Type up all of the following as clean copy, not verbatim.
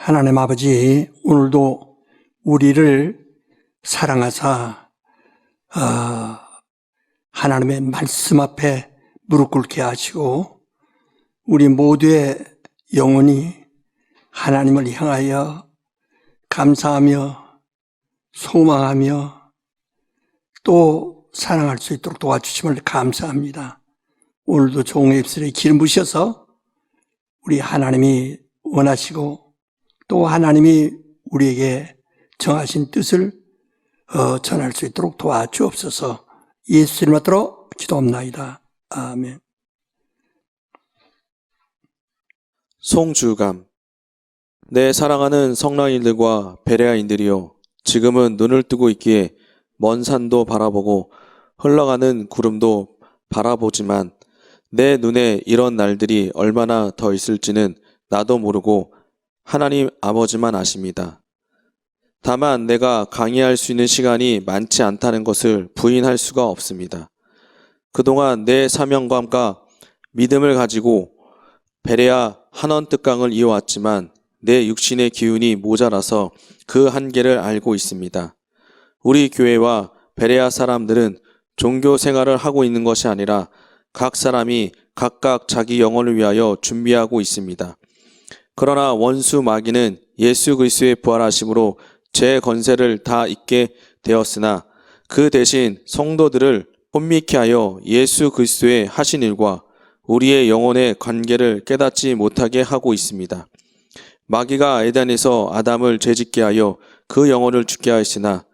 하나님 아버지, 오늘도 우리를 사랑하사 하나님의 말씀 앞에 무릎 꿇게 하시고 우리 모두의 영혼이 하나님을 향하여 감사하며 소망하며 또 사랑할 수 있도록 도와주심을 감사합니다. 오늘도 종의 입술에 기름 부으셔서 우리 하나님이 원하시고 또 하나님이 우리에게 정하신 뜻을 전할 수 있도록 도와주옵소서. 예수 이름으로 받들어 기도합나이다. 아멘. 송주감. 내 사랑하는 성랑인들과 베레아인들이여, 지금은 눈을 뜨고 있기에 먼 산도 바라보고 흘러가는 구름도 바라보지만 내 눈에 이런 날들이 얼마나 더 있을지는 나도 모르고 하나님 아버지만 아십니다. 다만 내가 강의할 수 있는 시간이 많지 않다는 것을 부인할 수가 없습니다. 그동안 내 사명감과 믿음을 가지고 베레아 한원 특강을 이어왔지만 내 육신의 기운이 모자라서 그 한계를 알고 있습니다. 우리 교회와 베레아 사람들은 종교 생활을 하고 있는 것이 아니라 각 사람이 각각 자기 영혼을 위하여 준비하고 있습니다. 그러나 원수 마귀는 예수 그리스도의 부활하심으로 제 권세를 다 잊게 되었으나 그 대신 성도들을 혼미케 하여 예수 그리스도의 하신 일과 우리의 영혼의 관계를 깨닫지 못하게 하고 있습니다. 마귀가 에덴에서 아담을 죄짓게 하여 그 영혼을 죽게 하였으나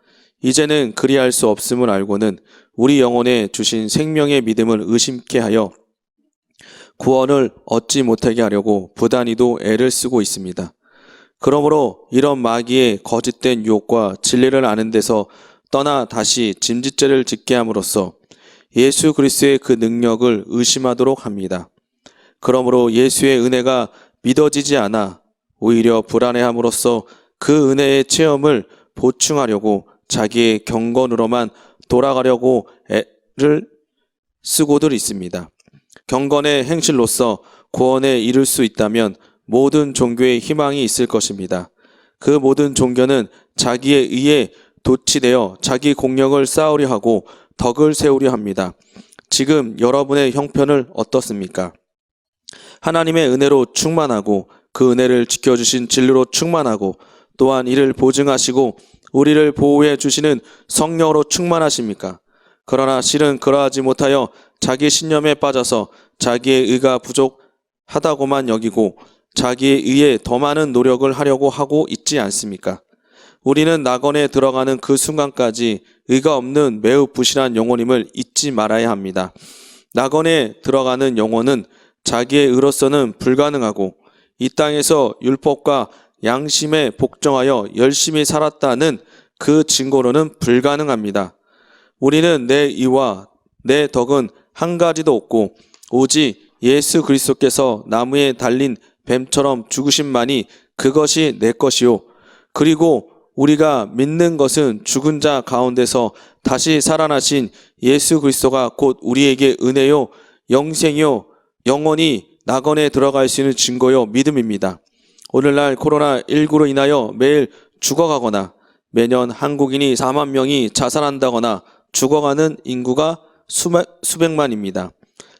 이제는 그리할 수 없음을 알고는 우리 영혼에 주신 생명의 믿음을 의심케 하여 구원을 얻지 못하게 하려고 부단히도 애를 쓰고 있습니다. 그러므로 이런 마귀의 거짓된 유혹과 진리를 아는 데서 떠나 다시 짐짓죄를 짓게 함으로써 예수 그리스도의 그 능력을 의심하도록 합니다. 그러므로 예수의 은혜가 믿어지지 않아 오히려 불안해함으로써 그 은혜의 체험을 보충하려고 자기의 경건으로만 돌아가려고 애를 쓰고들 있습니다. 경건의 행실로서 구원에 이를 수 있다면 모든 종교의 희망이 있을 것입니다. 그 모든 종교는 자기의 의에 도취되어 자기 공력을 쌓으려 하고 덕을 세우려 합니다. 지금 여러분의 형편을 어떻습니까? 하나님의 은혜로 충만하고 그 은혜를 지켜주신 진리로 충만하고 또한 이를 보증하시고 우리를 보호해 주시는 성령으로 충만하십니까? 그러나 실은 그러하지 못하여 자기 신념에 빠져서 자기의 의가 부족하다고만 여기고 자기의 의에 더 많은 노력을 하려고 하고 있지 않습니까? 우리는 낙원에 들어가는 그 순간까지 의가 없는 매우 부실한 영혼임을 잊지 말아야 합니다. 낙원에 들어가는 영혼은 자기의 의로서는 불가능하고 이 땅에서 율법과 양심에 복종하여 열심히 살았다는 그 증거로는 불가능합니다. 우리는 내 의와 내 덕은 한 가지도 없고 오직 예수 그리스도께서 나무에 달린 뱀처럼 죽으심만이 그것이 내 것이요. 그리고 우리가 믿는 것은 죽은 자 가운데서 다시 살아나신 예수 그리스도가 곧 우리에게 은혜요, 영생이요, 영원히 낙원에 들어갈 수 있는 증거요, 믿음입니다. 오늘날 코로나19로 인하여 매일 죽어가거나 매년 한국인이 4만 명이 자살한다거나 죽어가는 인구가 수백만입니다.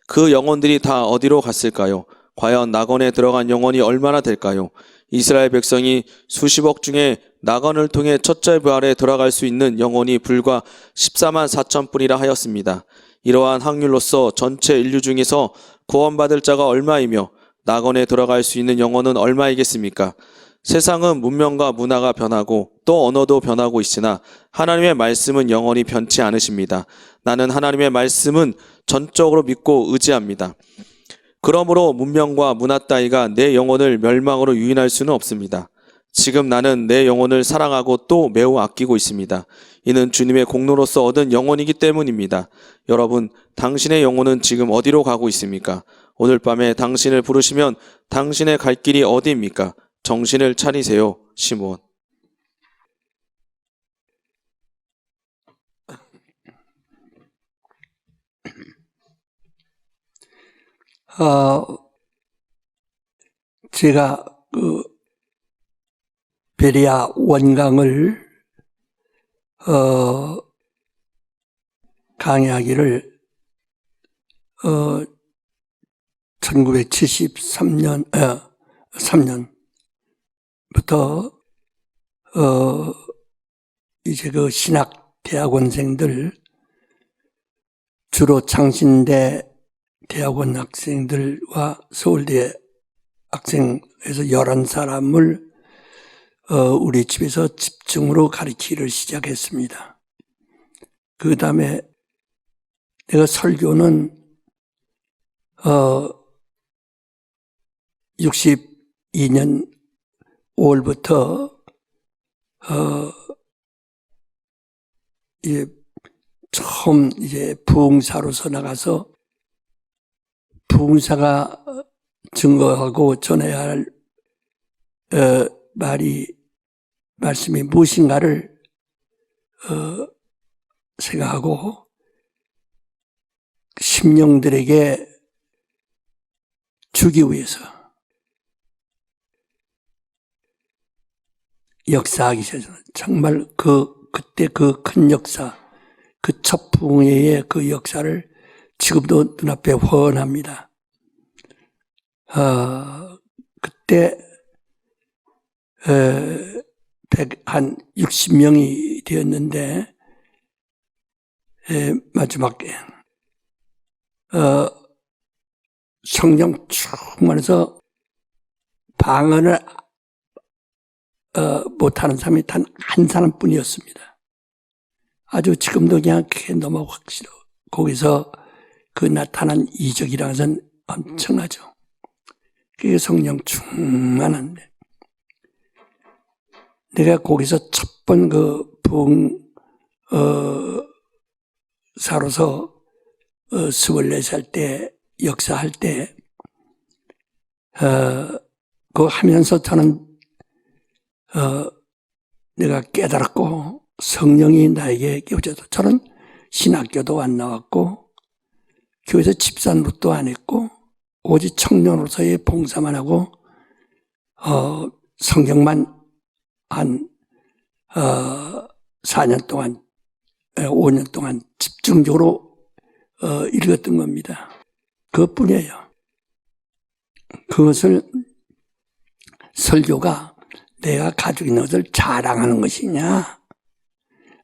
그 영혼들이 다 어디로 갔을까요? 과연 낙원에 들어간 영혼이 얼마나 될까요? 이스라엘 백성이 수십억 중에 낙원을 통해 첫째 부활에 들어갈 수 있는 영혼이 불과 14만 4천 뿐이라 하였습니다. 이러한 확률로서 전체 인류 중에서 구원받을 자가 얼마이며 낙원에 들어갈 수 있는 영혼은 얼마이겠습니까? 세상은 문명과 문화가 변하고 또 언어도 변하고 있으나 하나님의 말씀은 영원히 변치 않으십니다. 나는 하나님의 말씀은 전적으로 믿고 의지합니다. 그러므로 문명과 문화 따위가 내 영혼을 멸망으로 유인할 수는 없습니다. 지금 나는 내 영혼을 사랑하고 또 매우 아끼고 있습니다. 이는 주님의 공로로서 얻은 영혼이기 때문입니다. 여러분, 당신의 영혼은 지금 어디로 가고 있습니까? 오늘 밤에 당신을 부르시면 당신의 갈 길이 어디입니까? 정신을 차리세요, 시몬. 제가 베레아 원강을 강의하기를 3년부터 이제 그 신학 대학원생들, 주로 창신대 대학원 학생들과 서울대 학생에서 11사람을 우리 집에서 집중으로 가르치기를 시작했습니다. 그 다음에 내가 설교는 62년 5월부터 처음 부흥사로서 나가서 부흥사가 증거하고 전해야 할 말씀이 무엇인가를 생각하고 심령들에게 주기 위해서 역사하기 시작해서 정말 그때 그 큰 역사, 그 첫 부흥회의 그 역사를 지금도 눈앞에 훤합니다. 그때 한 60명이 되었는데 마지막에 성령 충만해서 방언을 못하는 사람이 단 한 사람뿐이었습니다. 아주 지금도 그냥 그게 너무 확실해요. 거기서 그 나타난 이적이라는 것은 엄청나죠. 그게 성령 충만한데 내가 거기서 첫 번 그 부흥사로서 24살 때 역사할 때 그거 하면서 저는 내가 깨달았고 성령이 나에게 깨우쳐서 저는 신학교도 안 나왔고 교회에서 집사노릇도 안 했고 오직 청년으로서의 봉사만 하고 성경만 한 4년 동안 5년 동안 집중적으로 읽었던 겁니다. 그것뿐이에요. 그것을 설교가 내가 가지고 있는 것을 자랑하는 것이냐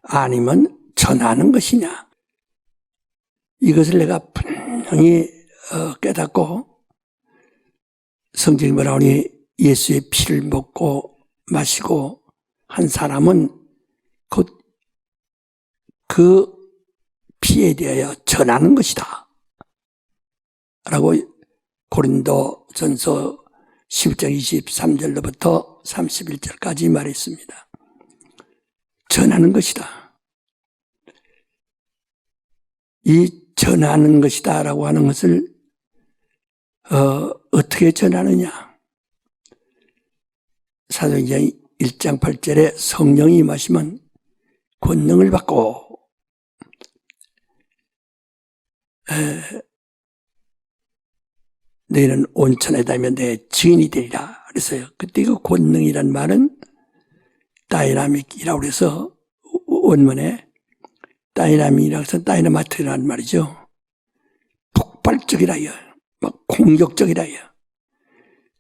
아니면 전하는 것이냐 이것을 내가 분명히 깨닫고 성경이 뭐라 하니 예수의 피를 먹고 마시고 한 사람은 곧 그 피에 대하여 전하는 것이다 라고 고린도전서 11장 23절로부터 31절까지 말했습니다. 전하는 것이다. 이 전하는 것이다 라고 하는 것을 어떻게 전하느냐. 사도행전 1장 8절에 성령이 임하시면 권능을 받고 너희는 온천에 다니면 내 증인이 되리라 그랬어요. 그때 그 권능이란 말은 다이나믹이라고 해서 원문에 다이나믹이라고 해서 다이너마이트라는 말이죠. 폭발적이라요. 막 공격적이라요.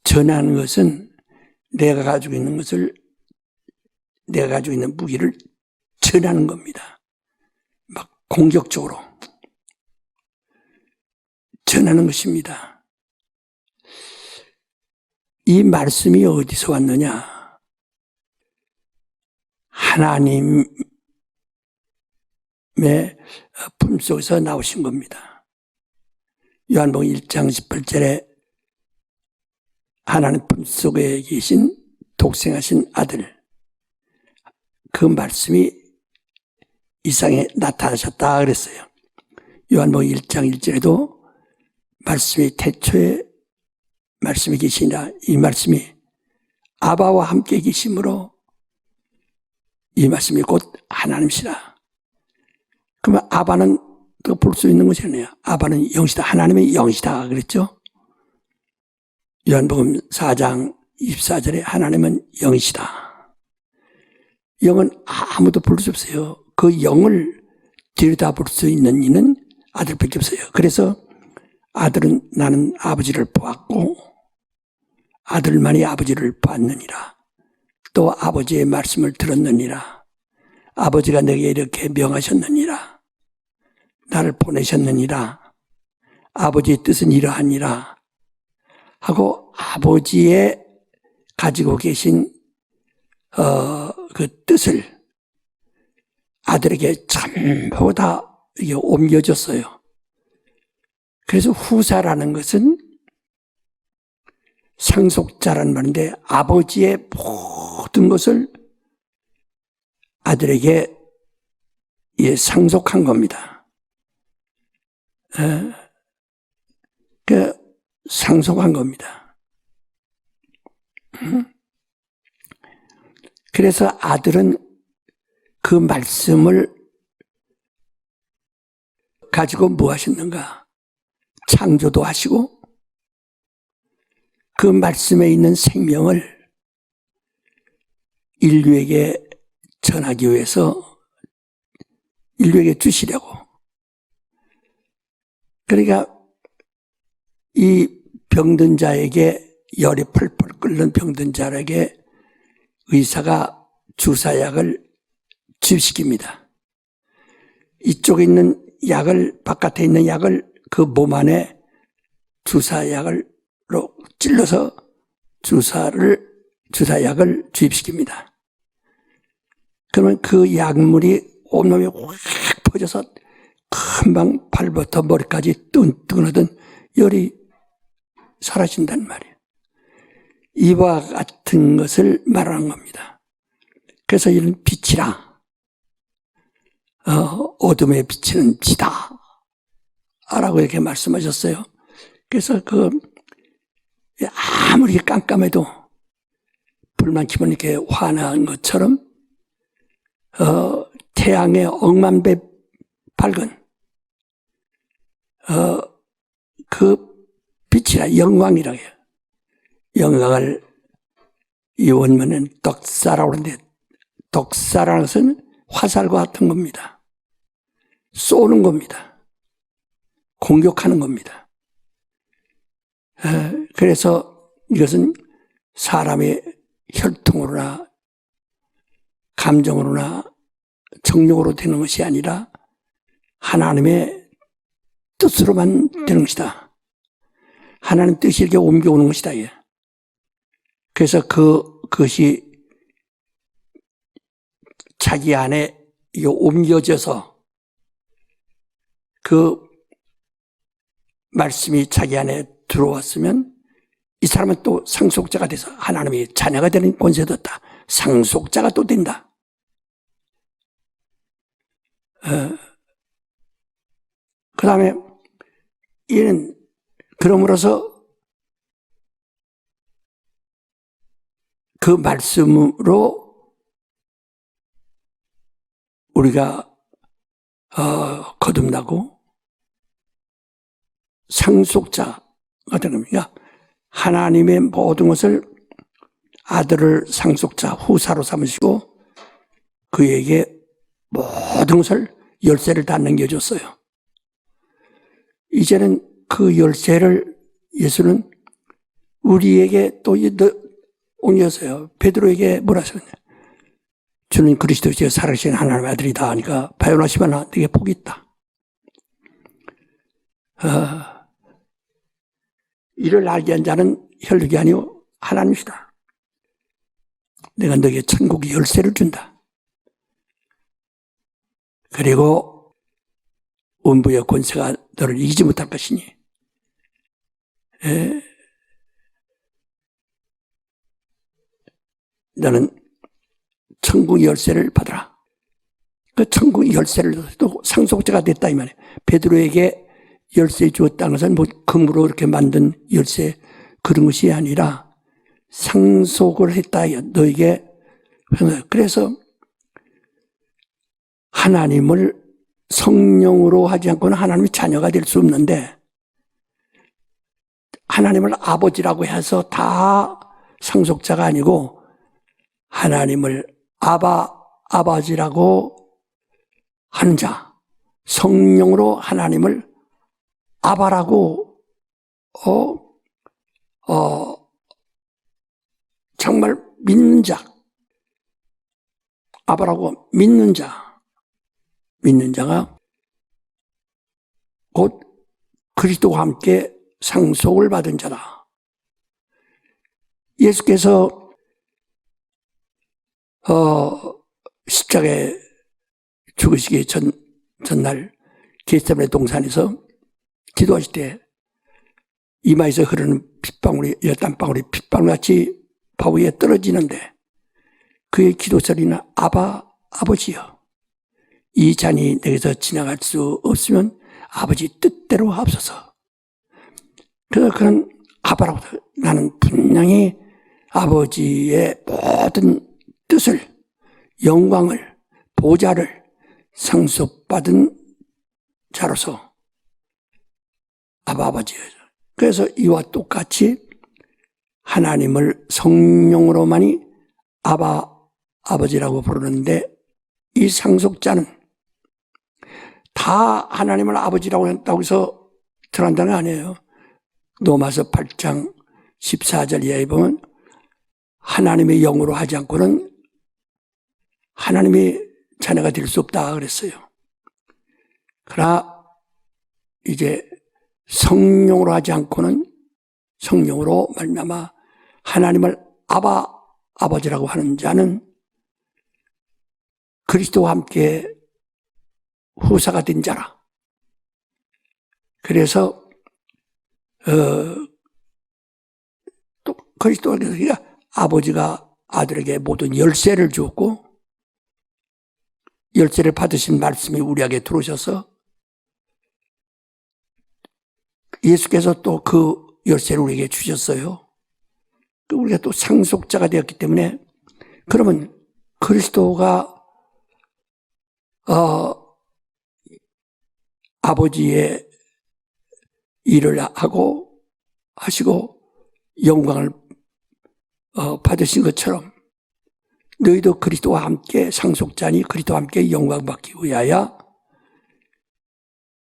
전하는 것은 내가 가지고 있는 것을 내가 가지고 있는 무기를 전하는 겁니다. 막 공격적으로 전하는 것입니다. 이 말씀이 어디서 왔느냐? 하나님의 품속에서 나오신 겁니다. 요한복음 1장 18절에 하나님 품속에 계신 독생하신 아들 그 말씀이 이 세상에 나타나셨다 그랬어요. 요한복음 1장 1절에도 말씀이 태초에 말씀이 계시니라 이 말씀이 아바와 함께 계심으로 이 말씀이 곧 하나님이시라. 그러면 아바는 또 볼 수 있는 것이 아니에요. 아바는 영이시다. 하나님의 영이시다 그랬죠. 요한복음 4장 24절에 하나님은 영이시다. 영은 아무도 부를 수 없어요. 그 영을 들여다볼 수 있는 이는 아들밖에 없어요. 그래서 아들은 나는 아버지를 보았고 아들만이 아버지를 봤느니라. 또 아버지의 말씀을 들었느니라. 아버지가 내게 이렇게 명하셨느니라. 나를 보내셨느니라. 아버지의 뜻은 이러하니라 하고 아버지의 가지고 계신 그 뜻을 아들에게 전부 다 이게 옮겨졌어요. 그래서 후사라는 것은 상속자라는 말인데 아버지의 모든 것을 아들에게 상속한 겁니다. 상속한 겁니다. 그래서 아들은 그 말씀을 가지고 뭐 하셨는가? 창조도 하시고 그 말씀에 있는 생명을 인류에게 전하기 위해서 인류에게 주시려고. 그러니까 이 병든 자에게 열이 펄펄 끓는 병든 자에게 의사가 주사약을 주입시킵니다. 이쪽에 있는 약을 바깥에 있는 약을 그 몸 안에 주사약으로 찔러서 주사약을 주입시킵니다. 그러면 그 약물이 온몸에 확 퍼져서 금방 발부터 머리까지 뜨끈뜨끈하던 열이 사라진단 말이에요. 이와 같은 것을 말하는 겁니다. 그래서 이런 빛이라 어둠에 비치는 지다 라고 이렇게 말씀하셨어요. 그래서 아무리 깜깜해도 불만 켜면 이렇게 환한 것처럼 태양의 억만배 밝은 그 빛이라 영광이라고 해요. 영광을 이 원문은 덕사라고 하는데 덕사라는 것은 화살과 같은 겁니다. 쏘는 겁니다. 공격하는 겁니다. 그래서 이것은 사람의 혈통으로나 감정으로나 정욕으로 되는 것이 아니라 하나님의 뜻으로만 되는 것이다. 하나님 뜻이 이렇게 옮겨오는 것이다. 그래서 그것이 자기 안에 옮겨져서 그 말씀이 자기 안에 들어왔으면 이 사람은 또 상속자가 돼서 하나님의 자녀가 되는 권세도 있다. 상속자가 또 된다. 그 다음에 이는 그러므로서 그 말씀으로 우리가 거듭나고 상속자가 되는 겁니다. 하나님의 모든 것을 아들을 상속자 후사로 삼으시고 그에게 모든 것을 열쇠를 다 넘겨줬어요. 이제는 그 열쇠를 예수는 우리에게 또 옮겼어요. 베드로에게 뭐라 하셨냐? 주는 그리스도시여 살아계신 하나님의 아들이다 하니까 바요나시바나 네게 복이 있다. 이를 알게 한 자는 혈육이 아니오 하나님이시다. 내가 너에게 천국의 열쇠를 준다. 그리고 음부의 권세가 너를 이기지 못할 것이니 너는 천국 열쇠를 받아라. 그 천국 열쇠를 또 상속자가 됐다 이 말이에요. 베드로에게 열쇠 주었다는 것은 뭐 금으로 이렇게 만든 열쇠 그런 것이 아니라 상속을 했다. 너에게. 그래서 하나님을 성령으로 하지 않고는 하나님의 자녀가 될 수 없는데 하나님을 아버지라고 해서 다 상속자가 아니고 하나님을 아바 아버지라고 하는 자, 성령으로 하나님을 아바라고 정말 믿는 자, 아바라고 믿는 자가 곧 그리스도와 함께 상속을 받은 자다. 예수께서 십자가에 죽으시기 전날 겟세마네 동산에서 기도하실 때 이마에서 흐르는 핏방울이 땀방울이 핏방울같이 바 위에 떨어지는데 그의 기도 소리는 아버지여, 이 잔이 내게서 지나갈 수 없으면 아버지 뜻대로 하옵소서. 그래서 그런 아바라고, 나는 분명히 아버지의 모든 뜻을, 영광을, 보좌를 상속받은 자로서 아버지예요. 그래서 이와 똑같이 하나님을 성령으로만이 아버지라고 부르는데, 이 상속자는 다 하나님을 아버지라고 한다고 해서 들어간다는 거 아니에요. 로마서 8장 14절 이하에 보면 하나님의 영으로 하지 않고는 하나님의 자녀가 될 수 없다 그랬어요. 그러나 이제 성령으로 하지 않고는, 성령으로 말미암아 하나님을 아버지라고 하는 자는 그리스도와 함께 후사가 된 자라. 그래서 또 그리스도가 아버지가 아들에게 모든 열쇠를 주었고, 열쇠를 받으신 말씀이 우리에게 들어오셔서 예수께서 또 그 열쇠를 우리에게 주셨어요. 우리가 또 상속자가 되었기 때문에, 그러면 그리스도가 아버지의 일을 하시고 영광을 받으신 것처럼 너희도 그리스도와 함께 상속자니 그리스도와 함께 영광 받기 위하여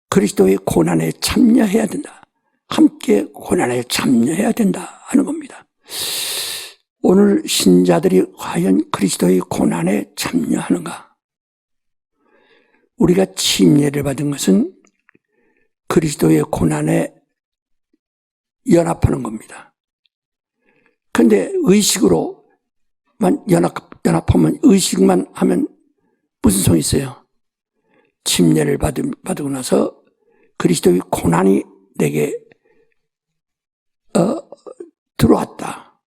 그리스도의 고난에 참여해야 된다. 함께 고난에 참여해야 된다 하는 겁니다. 오늘 신자들이 과연 그리스도의 고난에 참여하는가? 우리가 침례를 받은 것은 그리스도의 고난에 연합하는 겁니다. 그런데 의식으로만 연합하면, 의식만 하면 무슨 소용이 있어요? 침례를 받고 나서 그리스도의 고난이 내게 들어왔다.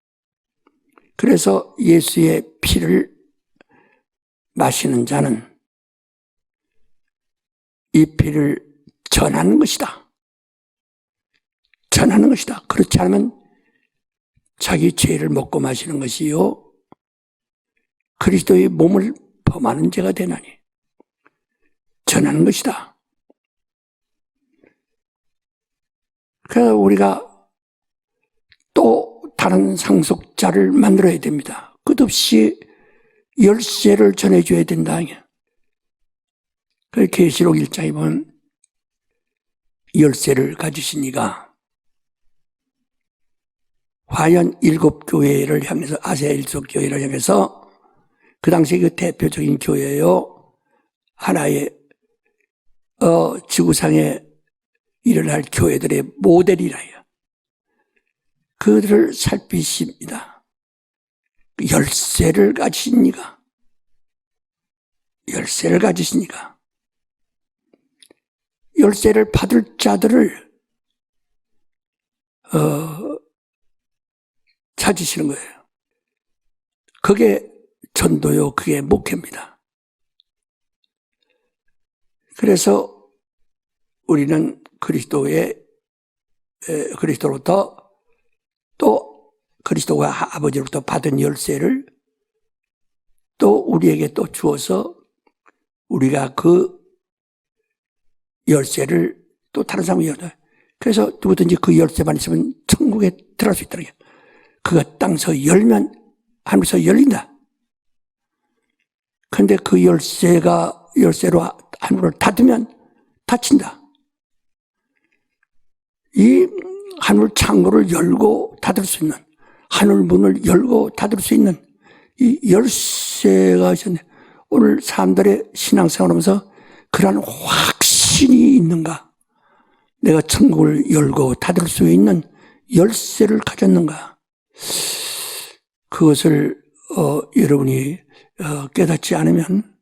그래서 예수의 피를 마시는 자는 이 피를 전하는 것이다. 전하는 것이다. 그렇지 않으면 자기 죄를 먹고 마시는 것이요, 그리스도의 몸을 범하는 죄가 되나니 전하는 것이다. 그래서 우리가 또 다른 상속자를 만들어야 됩니다. 끝없이 열쇠를 전해줘야 된다. 그 계시록 1장에 보면 열쇠를 가지신 이가 과연 7교회를 향해서, 아시아 7속 교회를 향해서, 그 당시 그 대표적인 교회요, 하나의 지구상에 일어날 교회들의 모델이라요. 그들을 살피십니다. 열쇠를 가지신 이가, 열쇠를 가지신 이가 열쇠를 받을 자들을 찾으시는 거예요. 그게 전도요, 그게 목회입니다. 그래서 우리는 그리스도로부터, 또 그리스도가 아버지로부터 받은 열쇠를 또 우리에게 또 주어서 우리가 그 열쇠를 또 다른 사람이 열어요. 그래서 누구든지 그 열쇠만 있으면 천국에 들어갈 수 있다는 거예요. 그가 땅에서 열면 하늘에서 열린다. 근데 그 열쇠로 하늘을 닫으면 닫힌다. 이 하늘 창고를 열고 닫을 수 있는, 하늘 문을 열고 닫을 수 있는 이 열쇠가 있었네. 오늘 사람들의 신앙생활 하면서 그러한 확신이 있는가? 내가 천국을 열고 닫을 수 있는 열쇠를 가졌는가? 그것을 여러분이 깨닫지 않으면,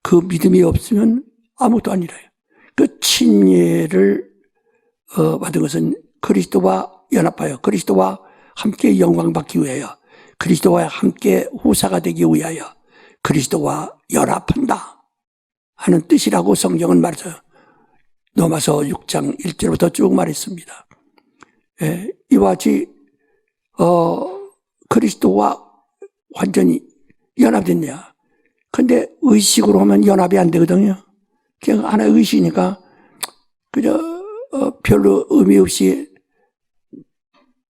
그 믿음이 없으면 아무것도 아니라요. 그 침례를 받은 것은 그리스도와 연합하여 그리스도와 함께 영광받기 위하여, 그리스도와 함께 후사가 되기 위하여 그리스도와 연합한다 하는 뜻이라고 성경은 말해요. 로마서 6장 1절부터 쭉 말했습니다. 이와 같이 그리스도와 완전히 연합됐냐. 근데 의식으로 하면 연합이 안 되거든요. 그냥 하나의 의식이니까 그저 별로 의미 없이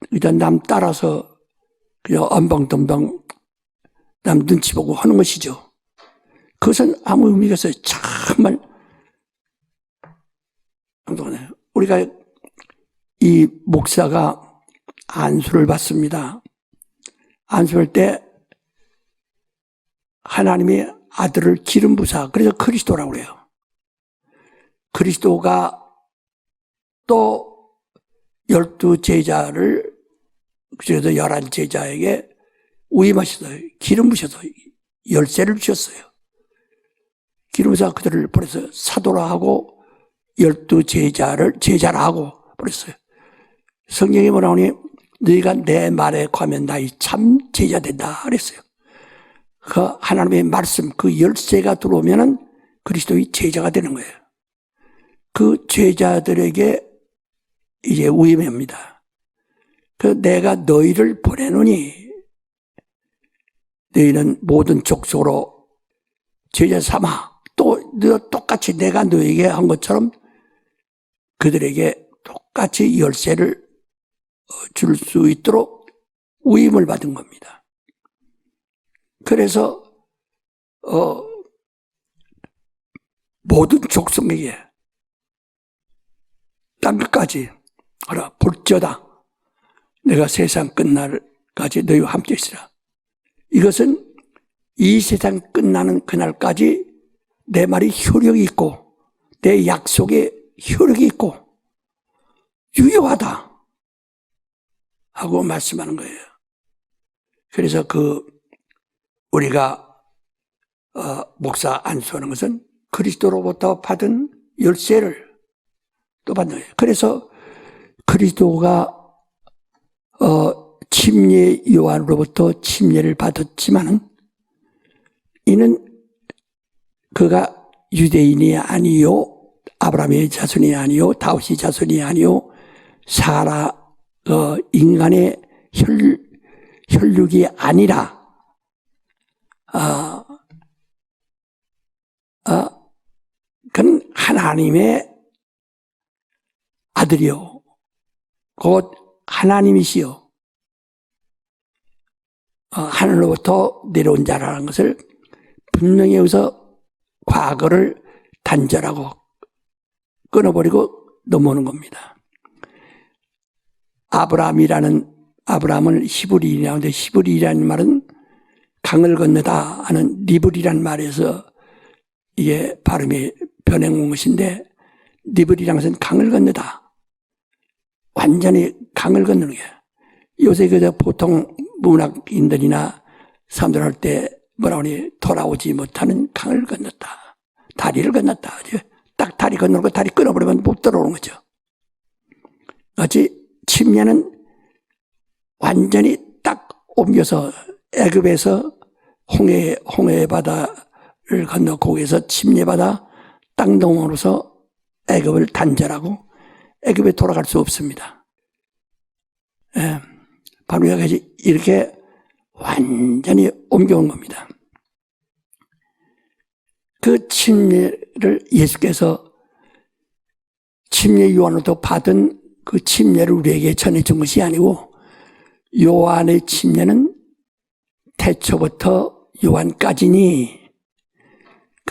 그냥 남 따라서 그냥 엄방덤방 남 눈치 보고 하는 것이죠. 그것은 아무 의미가 없어요. 정말 우리가 이 목사가 안수를 받습니다. 안수할 때 하나님이 아들을 기름 부사, 그래서 그리스도라고 그래요. 그리스도가 또 12제자를, 그래서 11제자에게 위임하셔서 기름 부셔서 열쇠를 주셨어요. 기름 부사 그들을 보내서 사도라 하고 12제자를 제자라 하고 보냈어요. 성경에 뭐라 하니 너희가 내 말에 거하면 나의 참 제자 된다 그랬어요. 그 하나님의 말씀, 그 열쇠가 들어오면은 그리스도의 제자가 되는 거예요. 그 제자들에게 이제 위임합니다. 그 내가 너희를 보내노니 너희는 모든 족속으로 제자 삼아, 또 똑같이 내가 너에게 한 것처럼 그들에게 똑같이 열쇠를 줄 수 있도록 위임을 받은 겁니다. 그래서 모든 족속에게 땅끝까지 알아 볼지어다 내가 세상 끝날까지 너희와 함께 있으라. 이것은 이 세상 끝나는 그날까지 내 말이 효력이 있고 내 약속에 효력이 있고 유효하다 하고 말씀하는 거예요. 그래서 우리가 목사 안수하는 것은 그리스도로부터 받은 열쇠를 또 받는 거예요. 그래서 그리스도가 침례 요한으로부터 침례를 받았지만은 이는 그가 유대인이 아니요 아브라함의 자손이 아니요 다윗의 자손이 아니요 사라 인간의 혈육이 아니라 그는 하나님의 아들이요 곧 하나님이시요 하늘로부터 내려온 자라는 것을 분명히 여기서 과거를 단절하고 끊어버리고 넘어오는 겁니다. 아브라함은 히브리인이라고 하는데 히브리라는 말은 강을 건너다 하는 리브리라는 말에서 이게 발음이 변해온 것인데 리브리라는 것은 강을 건너다. 완전히 강을 건너는 거예요. 요새 보통 문학인들이나 사람들 할 때 뭐라고 하니 돌아오지 못하는 강을 건넜다. 다리를 건넜다. 딱 다리 건너고 다리 끊어버리면 못 들어오는 거죠. 마치 침례는 완전히 딱 옮겨서 애굽에서 홍해 바다를 건너 거기에서 침례받아 땅동으로서 애굽을 단절하고 애굽에 돌아갈 수 없습니다. 바로 여기까지 이렇게 완전히 옮겨온 겁니다. 그 침례를 예수께서 침례 요한으로부터 받은 그 침례를 우리에게 전해준 것이 아니고 요한의 침례는 태초부터 요한까지니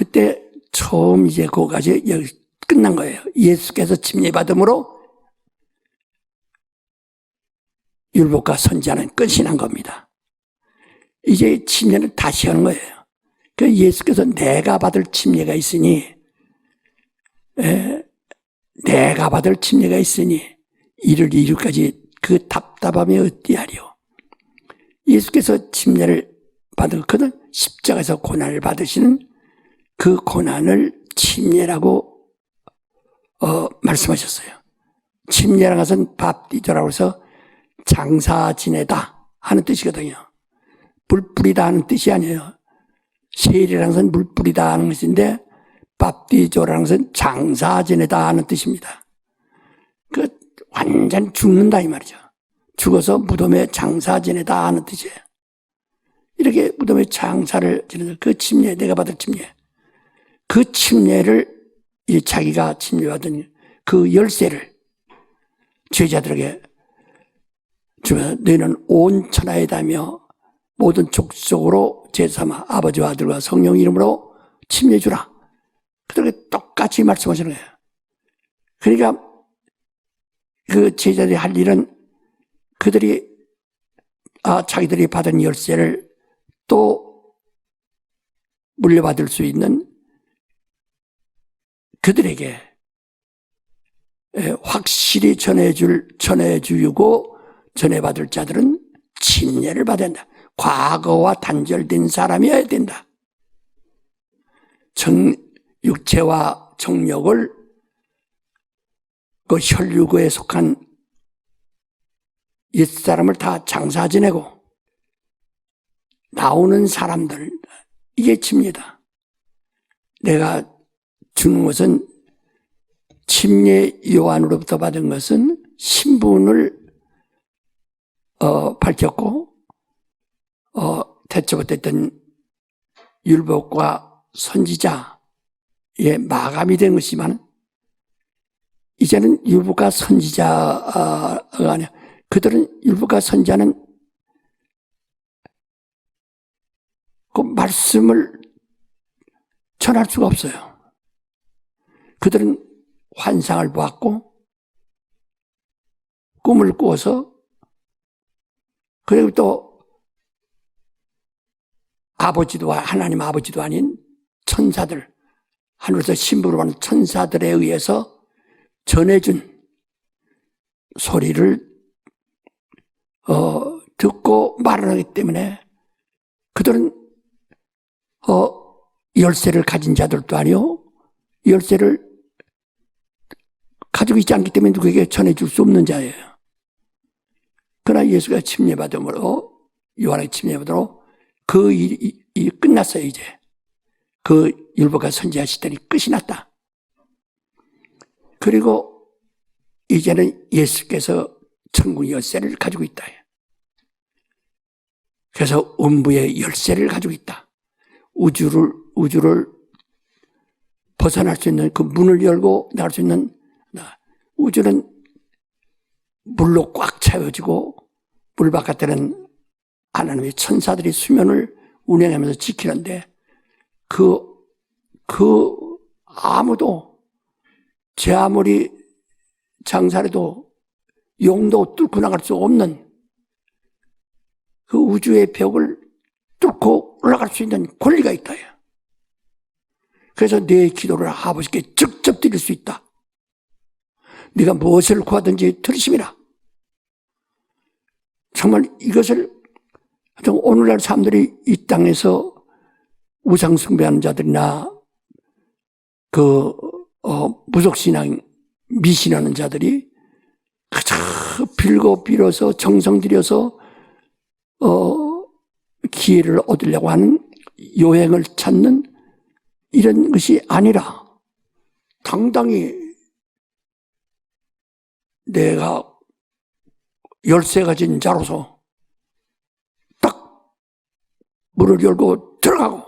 그때 처음 이제 그거까지 여기 끝난 거예요. 예수께서 침례받음으로 율법과 선지자는 끝이 난 겁니다. 이제 침례는 다시 하는 거예요. 그 예수께서 내가 받을 침례가 있으니, 내가 받을 침례가 있으니 이를 이루까지 그 답답함이 어찌하리요. 예수께서 침례를 받았거든. 십자가에서 고난을 받으시는 그 고난을 침례라고 말씀하셨어요. 침례라는 것은 밥디조라고 해서 장사 지내다 하는 뜻이거든요. 물 뿌리다 하는 뜻이 아니에요. 세례라는 것은 물 뿌리다 하는 것인데 밥디조라는 것은 장사 지내다 하는 뜻입니다. 그 완전 죽는다 이 말이죠. 죽어서 무덤에 장사 지내다 하는 뜻이에요. 이렇게 무덤에 장사를 지내는 그 침례, 내가 받을 침례, 그 침례를 자기가 침례받은 그 열쇠를 제자들에게 주면서 너희는 온 천하에 다며 모든 족속으로 제삼아 아버지와 아들과 성령 이름으로 침례 주라. 그들에게 똑같이 말씀하시는 거예요. 그러니까 그 제자들이 할 일은 그들이 자기들이 받은 열쇠를 또 물려받을 수 있는 그들에게 확실히 전해주고 전해받을 자들은 침례를 받아야 한다. 과거와 단절된 사람이어야 된다. 육체와 정력을 그 혈육에 속한 옛사람을 다 장사 지내고 나오는 사람들, 이게 침례다. 내가 주는 것은 침례 요한으로부터 받은 것은 신분을 밝혔고 태초부터 했던 율법과 선지자의 마감이 된 것이지만 이제는 율법과 선지자가 아니야. 그들은 율법과 선지자는 그 말씀을 전할 수가 없어요. 그들은 환상을 보았고 꿈을 꾸어서 그리고 또 아버지도 하나님 아버지도 아닌 천사들, 하늘에서 신부로 하는 천사들에 의해서 전해준 소리를 듣고 말을 하기 때문에 그들은 열쇠를 가진 자들도 아니요 열쇠를 가지고 있지 않기 때문에 누구에게 전해줄 수 없는 자예요. 그러나 예수가 침례받음으로 요한의 침례받음으로 그 일이 끝났어요. 이제 그 율법과 선지자 시대는 끝이 났다. 그리고 이제는 예수께서 천국 열쇠를 가지고 있다. 그래서 음부의 열쇠를 가지고 있다. 우주를 벗어날 수 있는 그 문을 열고 나갈 수 있는, 우주는 물로 꽉 채워지고 물 바깥에는 하나님의 천사들이 수면을 운행하면서 지키는데 아무도 제 아무리 장사해도 용도 뚫고 나갈 수 없는 그 우주의 벽을 뚫고 올라갈 수 있는 권리가 있다. 그래서 내 기도를 아버지께 직접 드릴 수 있다. 네가 무엇을 구하든지 들으심이라. 정말 이것을 오늘날 사람들이 이 땅에서 우상 숭배하는 자들이나 무속신앙 미신하는 자들이 그저 빌고 빌어서 정성 들여서 기회를 얻으려고 하는 요행을 찾는 이런 것이 아니라 당당히 내가 열쇠 가진 자로서 딱 문을 열고 들어가고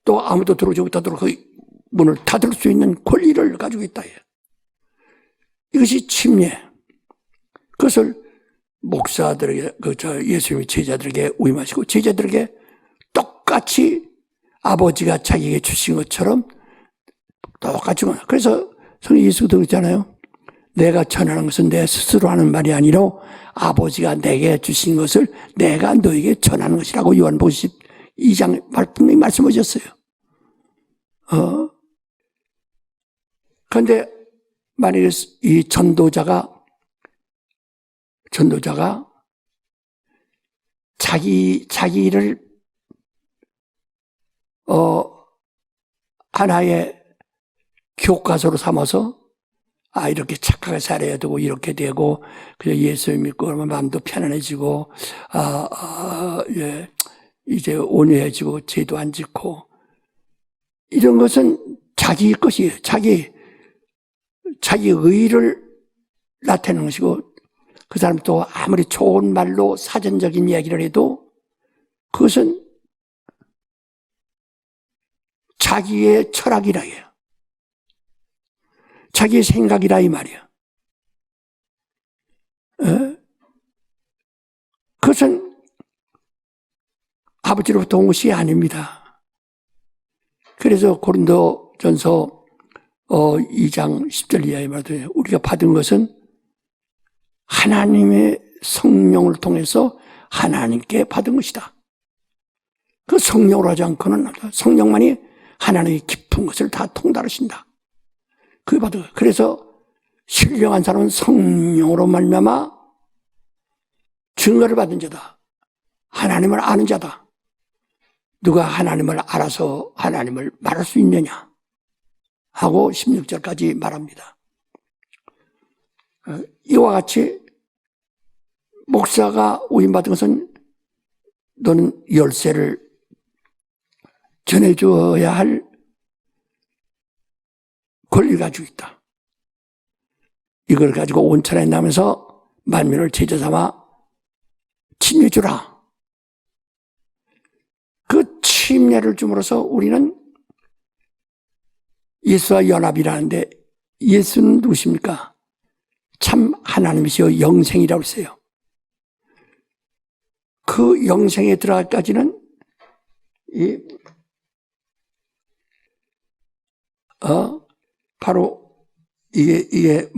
또 아무도 들어오지 못하도록 그 문을 닫을 수 있는 권리를 가지고 있다. 이것이 침례. 그것을 목사들에게, 예수님의 제자들에게 위임하시고 제자들에게 똑같이 아버지가 자기에게 주신 것처럼 똑같이. 그래서 성령 예수도 그랬잖아요. 내가 전하는 것은 내 스스로 하는 말이 아니라 아버지가 내게 주신 것을 내가 너에게 전하는 것이라고 요한복음 12장 분명히 말씀하셨어요. 그런데 만약에 이 전도자가 자기를 하나의 교과서로 삼아서 이렇게 착하게 살아야 되고 이렇게 되고 그냥 예수 믿고 그러면 마음도 편안해지고 예, 이제 온유해지고 죄도 안 짓고 이런 것은 자기 것이에요. 자기 의의를 나타내는 것이고 그 사람 또 아무리 좋은 말로 사전적인 이야기를 해도 그것은 자기의 철학이라 해요. 자기의 생각이라 이 말이야. 그것은 아버지로부터 온 것이 아닙니다. 그래서 고린도전서 2장 10절 이하에 말해요. 우리가 받은 것은 하나님의 성령을 통해서 하나님께 받은 것이다. 그 성령으로 하지 않고는 성령만이 하나님의 깊은 것을 다 통달하신다. 그게 받은 거예요. 그래서 신령한 사람은 성령으로 말미암아 증거를 받은 자다. 하나님을 아는 자다. 누가 하나님을 알아서 하나님을 말할 수 있느냐 하고 16절까지 말합니다. 이와 같이 목사가 오인받은 것은 너는 열쇠를 전해줘야 할 권리를 가지고 있다. 이걸 가지고 온천에 나면서 만민을 제자 삼아 침례주라. 그 침례를 줌으로써 우리는 예수와 연합이라는데 예수는 누구십니까? 참 하나님이시여 영생이라고 했어요. 그 영생에 들어갈까지는 바로 이게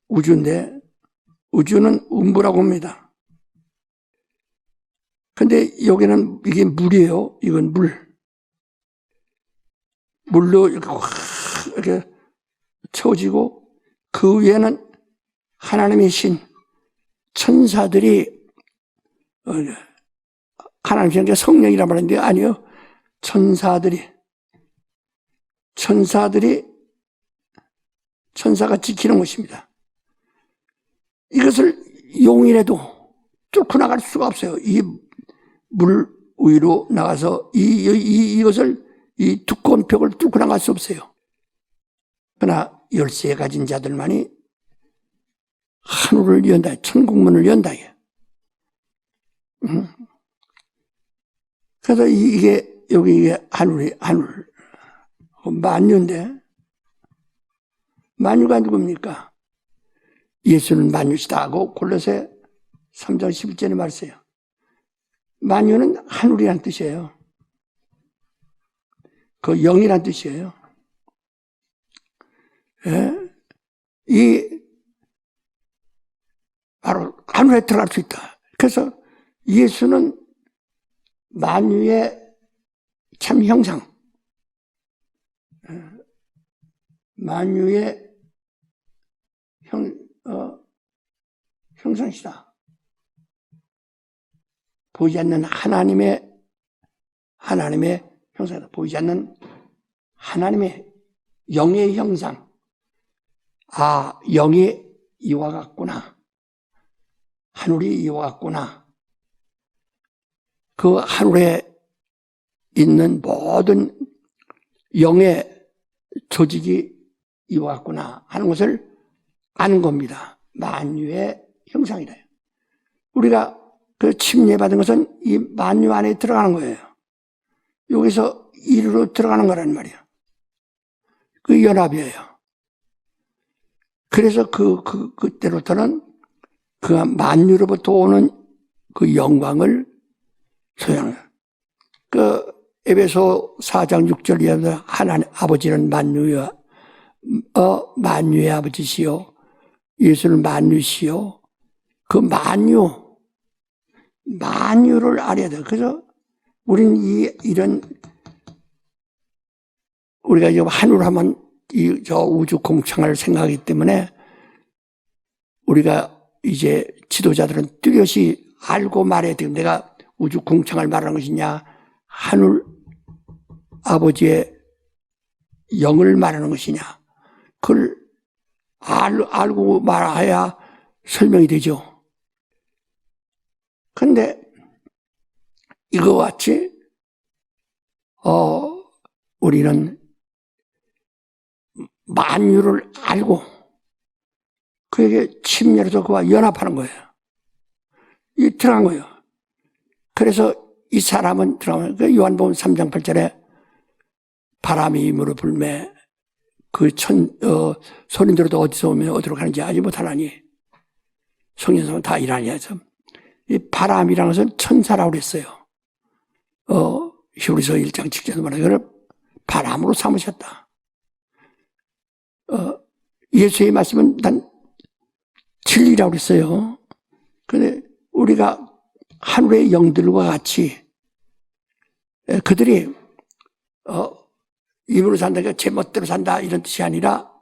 우주인데 우주는 음부라고 합니다. 근데 여기는 이게 물이에요. 이건 물로 이렇게 채워지고 그 위에는 하나님의 신 천사들이 하나님의 신 성령이란 말인데 아니요. 천사가 지키는 것입니다. 이것을 용이라도 뚫고 나갈 수가 없어요. 이 물 위로 나가서 이것을 이 두꺼운 벽을 뚫고 나갈 수 없어요. 그러나 열쇠 가진 자들만이 하늘을 연다, 천국문을 연다. 그래서 이게 하늘 만유인데 만유가 누굽니까? 예수는 만유시다 하고 골로새 3장 11절에 말했어요. 만유는 하늘이란 뜻이에요. 그 영이란 뜻이에요. 예? 바로 하늘에 들어갈 수 있다. 그래서 예수는 만유의 참 형상, 만유의 형상이시다. 보이지 않는 하나님의 형상이다. 보이지 않는 하나님의 영의 형상. 영이 이와 같구나. 하늘이 이와 같구나. 그 하늘에 있는 모든 영의 조직이 이와 같구나 하는 것을 아는 겁니다. 만유의 형상이래요. 우리가 그 침례받은 것은 이 만유 안에 들어가는 거예요. 여기서 이리로 들어가는 거란 말이에요. 그 연합이에요. 그래서 그때로부터는 그 만유로부터 오는 그 영광을 소유하는. 에베소 4장 6절 이하에 하나님 아버지는 만유의 아버지시요 예수는 만유시요. 그 만유를 알아야 돼요. 그래서 우리는 우리가 지금 하늘 하면 저 우주 공창을 생각하기 때문에 우리가 이제 지도자들은 뚜렷이 알고 말해야 돼요. 내가 우주 공창을 말하는 것이냐, 하늘 아버지의 영을 말하는 것이냐, 그걸 알고 말해야 설명이 되죠. 근데 이거와 같이 우리는 만유를 알고 그에게 침략해서 그와 연합하는 거예요. 이 들어간 거예요. 그래서 이 사람은 들어가면 요한복음 3장 8절에 바람이 힘으로 불매 소리 들어도 어디서 오면 어디로 가는지 알지 못하나니 성령님은 다 일하니 해서 이 바람이라는 것은 천사라고 그랬어요. 히브리서 1장 7절에 말하는 이걸 바람으로 삼으셨다. 예수의 말씀은 난 진리라고 그랬어요. 그런데 우리가 하늘의 영들과 같이 그들이 입으로 산다, 제 멋대로 산다 이런 뜻이 아니라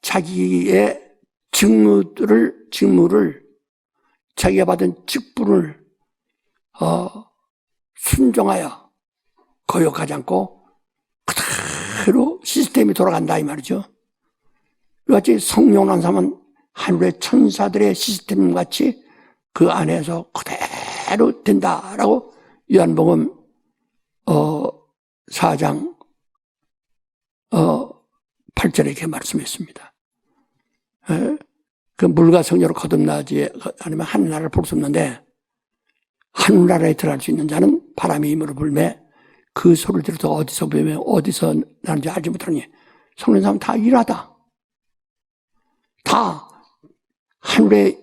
자기의 직무를 자기가 받은 직분을 순종하여 거역하지 않고 그대로 시스템이 돌아간다 이 말이죠. 이같이 성령난 사람은 하늘의 천사들의 시스템 같이 그 안에서 그대로 된다라고 요한복음 4장 8절에 이렇게 말씀했습니다. 그 물과 성녀로 거듭나지 아니면 하늘나라를 볼 수 없는데 하늘나라에 들어갈 수 있는 자는 바람이 힘으로 불매 그 소리를 들어서 어디서 불며 어디서 나는지 알지 못하니 성령 사람 다 일하다. 다 하늘의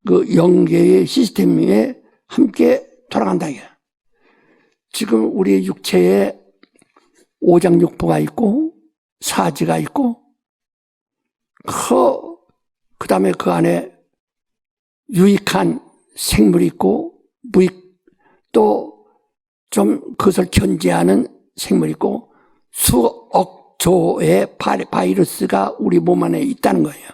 그 영계의 시스템에 함께 돌아간다. 지금 우리 육체에 오장육부가 있고 사지가 있고 그 다음에 그 안에 유익한 생물이 있고 무익 또 좀 그것을 견제하는 생물이 있고 수억 조의 바이러스가 우리 몸 안에 있다는 거예요.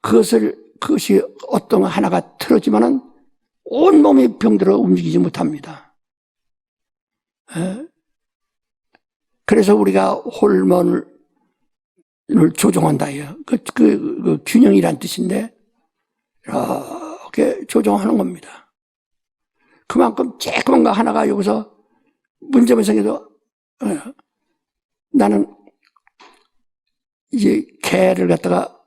그것이 어떤 하나가 틀어지면은 온 몸이 병들어 움직이지 못합니다. 그래서 우리가 호르몬을 조종한다. 그 균형이란 뜻인데, 이렇게 조종하는 겁니다. 그만큼 조그만 거 하나가 여기서 문제만 생겨도, 나는 이제 개를 갖다가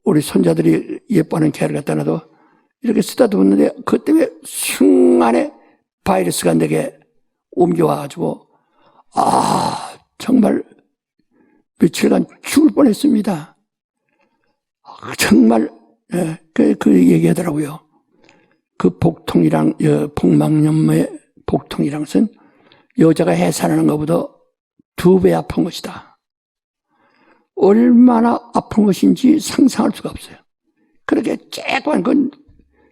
우리 손자들이 예뻐하는 개를 갖다 놔도 이렇게 쓰다듬었는데 그것 때문에 순간에 바이러스가 내게 옮겨와가지고 정말 며칠간 죽을 뻔했습니다. 정말 그 얘기하더라고요. 그 복막염의 복통이란 것은 여자가 해산하는 것보다 2배 아픈 것이다. 얼마나 아픈 것인지 상상할 수가 없어요. 그렇게 쬐끄만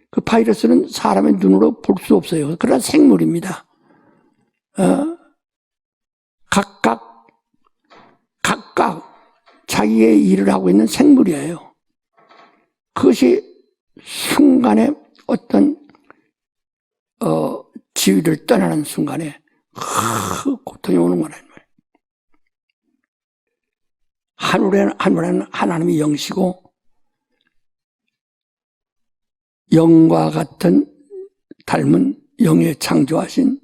그 바이러스는 사람의 눈으로 볼 수 없어요. 그러나 생물입니다. 각각 자기의 일을 하고 있는 생물이에요. 그것이 순간에 어떤 지위를 떠나는 순간에 고통이 오는 거란 말이에요. 하늘에는 하나님이 영이시고 영과 같은 닮은 영에 창조하신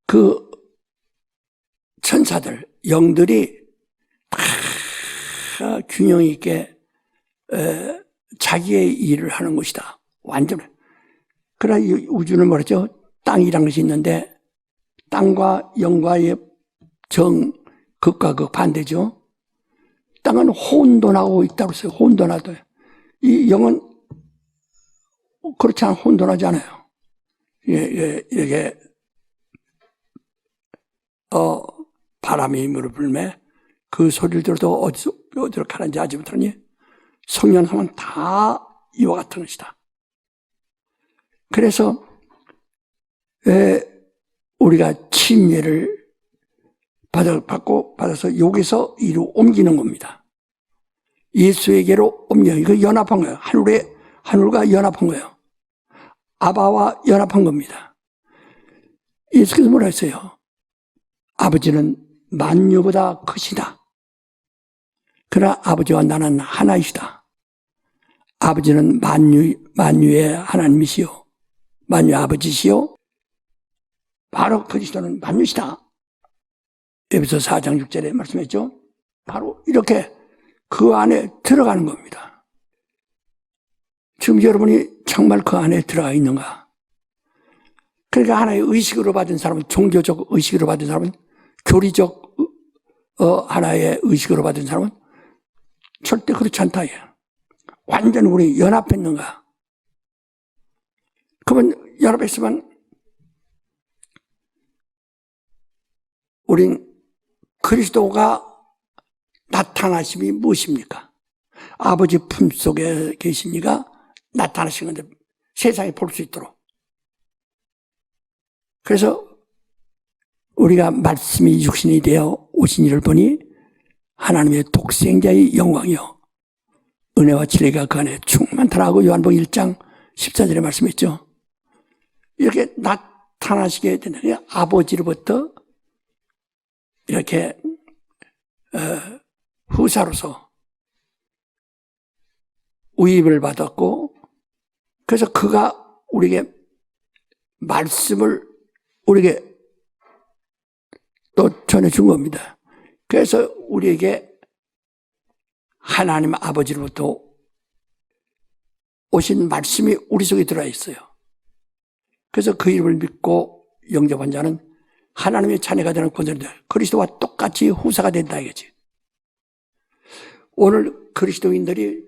그 천사들, 영들이 다 균형 있게 자기의 일을 하는 것이다. 완전. 그러나 이 우주는 뭐랬죠? 땅이란 것이 있는데 땅과 영과의 극과 극 반대죠. 땅은 혼돈하고 있다고 했어요. 혼돈하다. 이 영은 그렇지 않아 혼돈하지 않아요. 이렇게 바람이 무릎 불매 그 소리를 들어도 어디로 가는지 알지 못하니 성령 하면 다 이와 같은 것이다. 그래서 우리가 침례를 받아서 여기서 이로 옮기는 겁니다. 예수에게로 옮겨. 이거 연합한 거예요. 하늘과 연합한 거예요. 아바와 연합한 겁니다. 예수께서 뭐라 했어요? 아버지는 만유보다 크시다. 그러나 아버지와 나는 하나이시다. 아버지는 만유의 하나님이시요. 만유의 아버지시요. 바로 그리스도는 만유시다. 에베소 4장 6절에 말씀했죠. 바로 이렇게 그 안에 들어가는 겁니다. 지금 여러분이 정말 그 안에 들어가 있는가? 그러니까 하나의 의식으로 받은 사람은, 종교적 의식으로 받은 사람은, 교리적 하나의 의식으로 받은 사람은 절대 그렇지 않다. 완전 우리 연합했는가? 그러면 연합했으면 우린 그리스도가 나타나심이 무엇입니까? 아버지 품속에 계시니가 나타나신 건데 세상에 볼 수 있도록. 그래서 우리가 말씀이 육신이 되어 오신 이를 보니 하나님의 독생자의 영광이요 은혜와 진리가 그 안에 충만하라고 요한복음 1장 14절에 말씀했죠. 이렇게 나타나시게 되는 아버지로부터 이렇게 후사로서 우입을 받았고, 그래서 그가 우리에게 말씀을 우리에게 또 전해준 겁니다. 그래서 우리에게 하나님 아버지로부터 오신 말씀이 우리 속에 들어와 있어요. 그래서 그 이름을 믿고 영접한 자는 하나님의 자녀가 되는 권세를 얻어요. 그리스도와 똑같이 후사가 된다 이거지. 오늘 그리스도인들이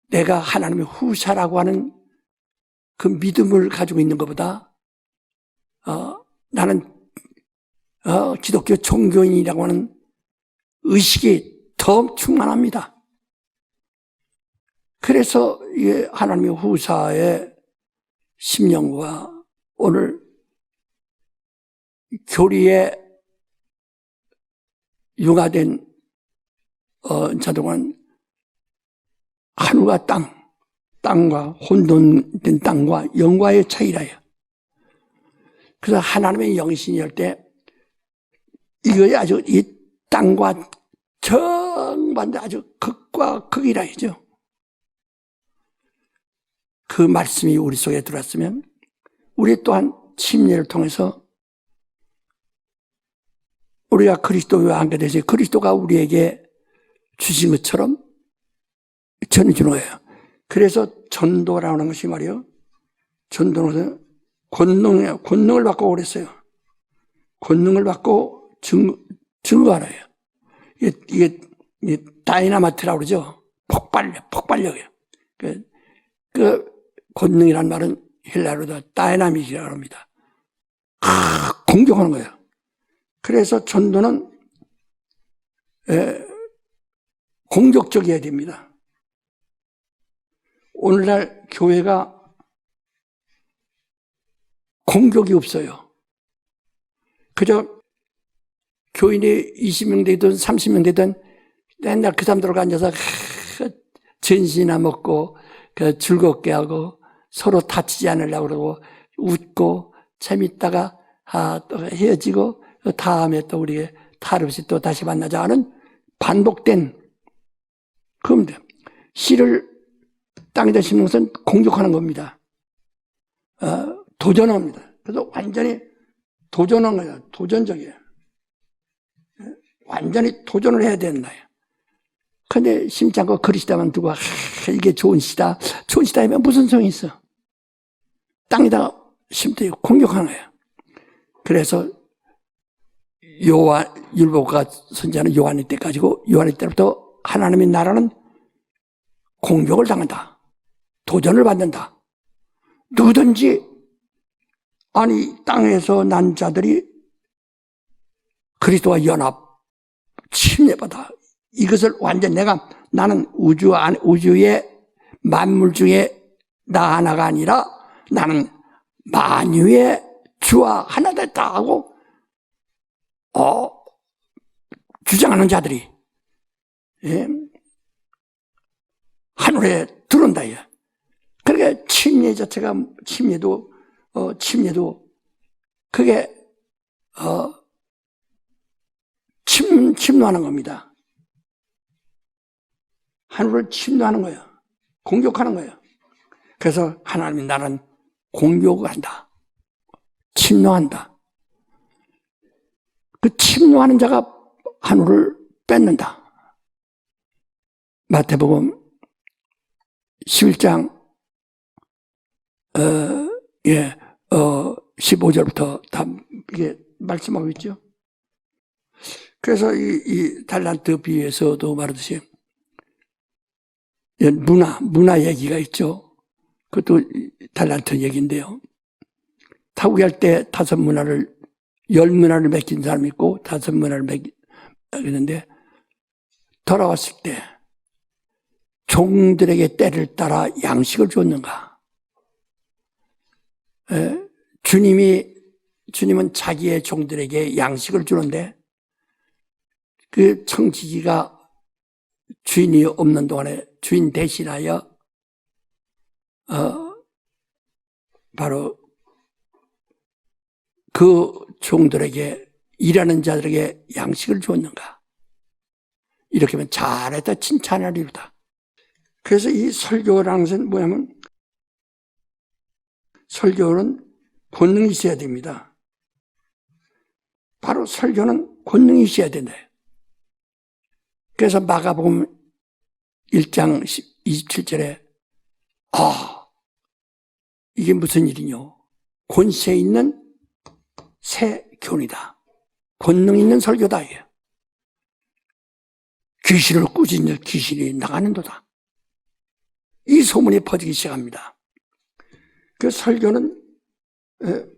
내가 하나님의 후사라고 하는 그 믿음을 가지고 있는 것보다 나는 기독교 종교인이라고 하는 의식이 더 충만합니다. 그래서 하나님의 후사의 심령과 오늘 교리에 융화된 자동은 하늘과 땅과 혼돈된 땅과 영과의 차이라요. 그래서 하나님의 영신이 할 때 이거에 아주 이 땅과 정반대 아주 극과 극이라 하죠. 그 말씀이 우리 속에 들어왔으면 우리 또한 침례를 통해서 우리가 그리스도와 함께 되서 그리스도가 우리에게 주신 것처럼 전해주는 거예요. 그래서 전도라는 것이 말이에요. 전도는 권능을 받고 그랬어요. 권능을 받고 증거하라요. 이게 다이나마이트라고 그러죠. 폭발력이에요. 그 권능이란 말은 헬라어로 다이나믹이라고 합니다. 공격하는 거예요. 그래서 전도는 공격적이어야 됩니다. 오늘날 교회가 공격이 없어요. 그저 교인이 20명 되든 30명 되든 맨날 그 사람들과 앉아서 전시나 먹고 즐겁게 하고 서로 다치지 않으려고 그러고 웃고 재밌다가 또 헤어지고 다음에 또 우리 탈없이 또 다시 만나자 하는 반복된 겁니다. 씨를 땅에다 심는 것은 공격하는 겁니다. 도전합니다. 그래서 완전히 도전한 거예요. 도전적이에요. 완전히 도전을 해야 된다. 근데 심지 않고 그리스도만 두고 이게 좋은 씨다. 좋은 씨다 하면 무슨 소용이 있어? 땅에다가 심더니 공격하는 거예요. 그래서 율법가 선지자는 요한의 때까지고 요한의 때부터 하나님의 나라는 공격을 당한다. 도전을 받는다. 누구든지 아니 땅에서 난 자들이 그리스도와 연합 침례받아 이것을 완전 나는 우주의 만물 중에 나 하나가 아니라 나는 만유의 주와 하나 됐다 하고 주장하는 자들이 하늘에 들어온다. 그러니까 침례 자체가 침례도 그게 침노하는 겁니다. 하늘을 침노하는 거예요. 공격하는 거예요. 그래서 하나님이 나는 공격을 한다. 침노한다. 그 침노하는 자가 하늘을 뺏는다. 마태복음 11장 15절부터 다 이게 말씀하고 있죠. 그래서 이 달란트 비유에서도 말하듯이 문화 얘기가 있죠. 그것도 달란트 얘기인데요. 타국할 때 10문화를 맡긴 사람이 있고 5문화를 맡겼는데 돌아왔을 때 종들에게 때를 따라 양식을 줬는가? 주님은 자기의 종들에게 양식을 주는데 그 청지기가 주인이 없는 동안에 주인 대신하여 바로 그 종들에게 일하는 자들에게 양식을 주었는가? 이렇게 하면 잘했다 칭찬하리로다. 그래서 이 설교라는 것은 뭐냐면 설교는 권능이 있어야 됩니다. 바로 설교는 권능이 있어야 된다. 그래서 마가복음 1장 27절에 이게 무슨 일이뇨? 권세 있는 새 교훈이다. 권능 있는 설교다. 귀신을 꾸짖는 귀신이 나가는도다. 이 소문이 퍼지기 시작합니다. 그 설교는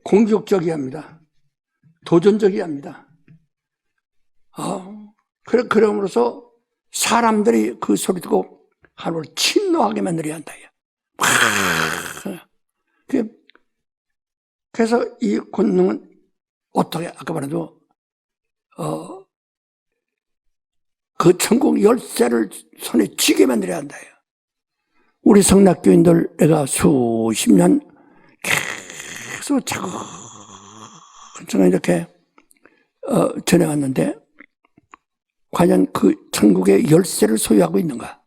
공격적이야 합니다. 도전적이야 합니다. 그럼으로써 사람들이 그 소리 듣고 하루를 침노하게 만들어야 한다. 그래서 이 권능은 어떻게 아까 말해도 그 천국 열쇠를 손에 쥐게 만들어야 한다. 우리 성락교인들 내가 수십 년 계속 차근차근 이렇게 전해왔는데 과연 그 천국의 열쇠를 소유하고 있는가?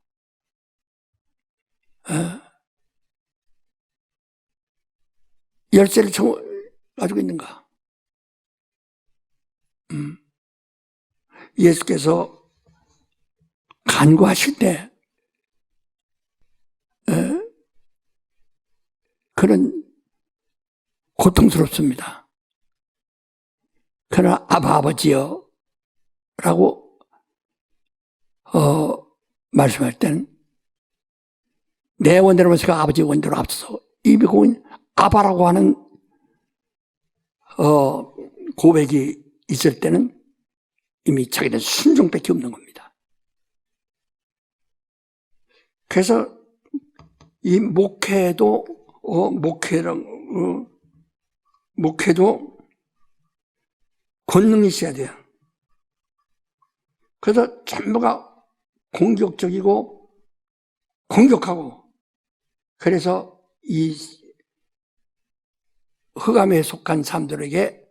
열쇠를 가지고 있는가? 예수께서 간구하실 때 그런 고통스럽습니다. 그러나 아버지여 라고 말씀할 때는 내 원대로 면서가 아버지 원대로 앞서서 입이 고인 아바라고 하는 고백이 있을 때는 이미 자기는 순종밖에 없는 겁니다. 그래서 이 목회도 권능이 있어야 돼요. 그래서 전부가 공격적이고 공격하고 그래서 이 흑암에 속한 사람들에게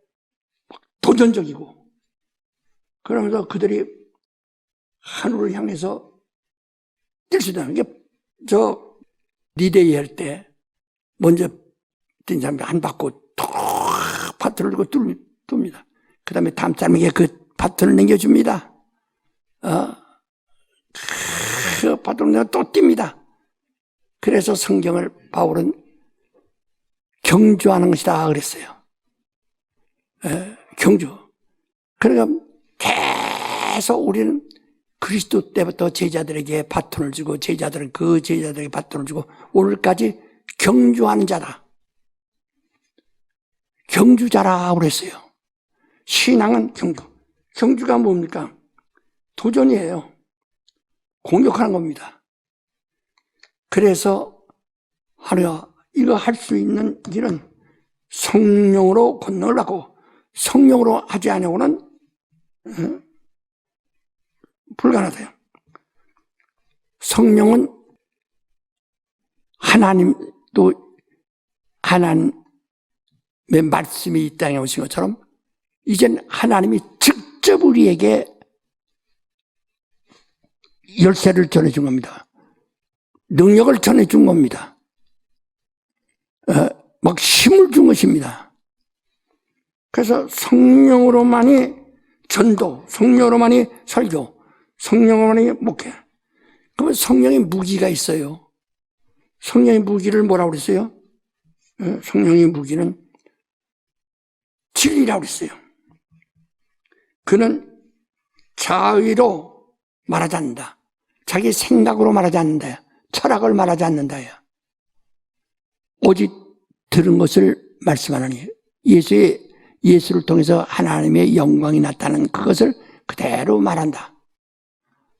도전적이고 그러면서 그들이 하늘을 향해서 뛸 수 있다는 게 리데이 할 때 먼저 뛴 사람이 안 받고 톡 바트를 들고 뚫습니다. 그 다음에 다음 사람에게 그 바트를 넘겨줍니다. 그 바트를 내가 또 뜁니다. 그래서 성경을 바울은 경주하는 것이다 그랬어요. 경주. 그러니까 계속 우리는 그리스도 때부터 제자들에게 바톤을 주고 제자들은 그 제자들에게 바톤을 주고 오늘까지 경주하는 자다. 경주자라고 그랬어요. 신앙은 경주. 경주가 뭡니까? 도전이에요. 공격하는 겁니다. 그래서 하루야 이거 할 수 있는 일은 성령으로 권능을 성령으로 하지 않으고는 불가능하대요. 성령은 하나님도 하나님의 말씀이 이 땅에 오신 것처럼 이젠 하나님이 직접 우리에게 열쇠를 전해준 겁니다. 능력을 전해준 겁니다. 막 힘을 준 것입니다. 그래서 성령으로만이 전도, 성령으로만이 설교, 성령으로만이 목회. 그러면 성령의 무기가 있어요. 성령의 무기를 뭐라고 그랬어요? 성령의 무기는 진리라고 그랬어요. 그는 자의로 말하지 않는다. 자기 생각으로 말하지 않는다. 철학을 말하지 않는다. 오직 들은 것을 말씀하느니 예수를 통해서 하나님의 영광이 나타나는 그것을 그대로 말한다.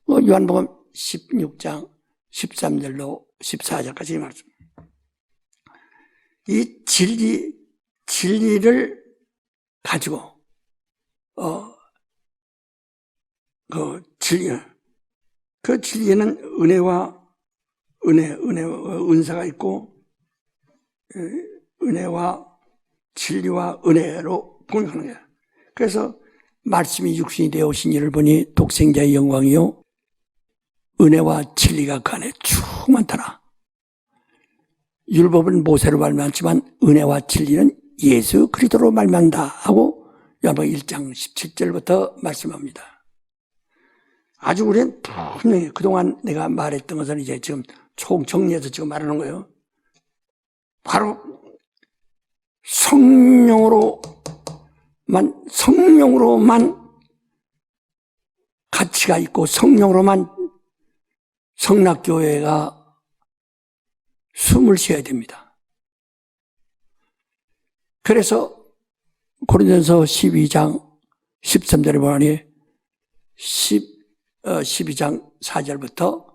요한복음 16장 13절로 14절까지 말씀. 이 진리를 가지고 그 진리에는 은사가 있고 은혜와 진리와 은혜로 공격하는 거야. 그래서 말씀이 육신이 되어 오신 이를 보니 독생자의 영광이요 은혜와 진리가 그 안에 충만하더라. 율법은 모세로 말미암았지만 은혜와 진리는 예수 그리스도로 말미암다 하고 요한복음 1장 17절부터 말씀합니다. 아주 우리는 분명히 그동안 내가 말했던 것은 이제 지금 총 정리해서 지금 말하는 거예요. 바로 성령으로만 가치가 있고 성령으로만 성락교회가 숨을 쉬어야 됩니다. 그래서 고린도전서 12장 13절에 보니 12장 4절부터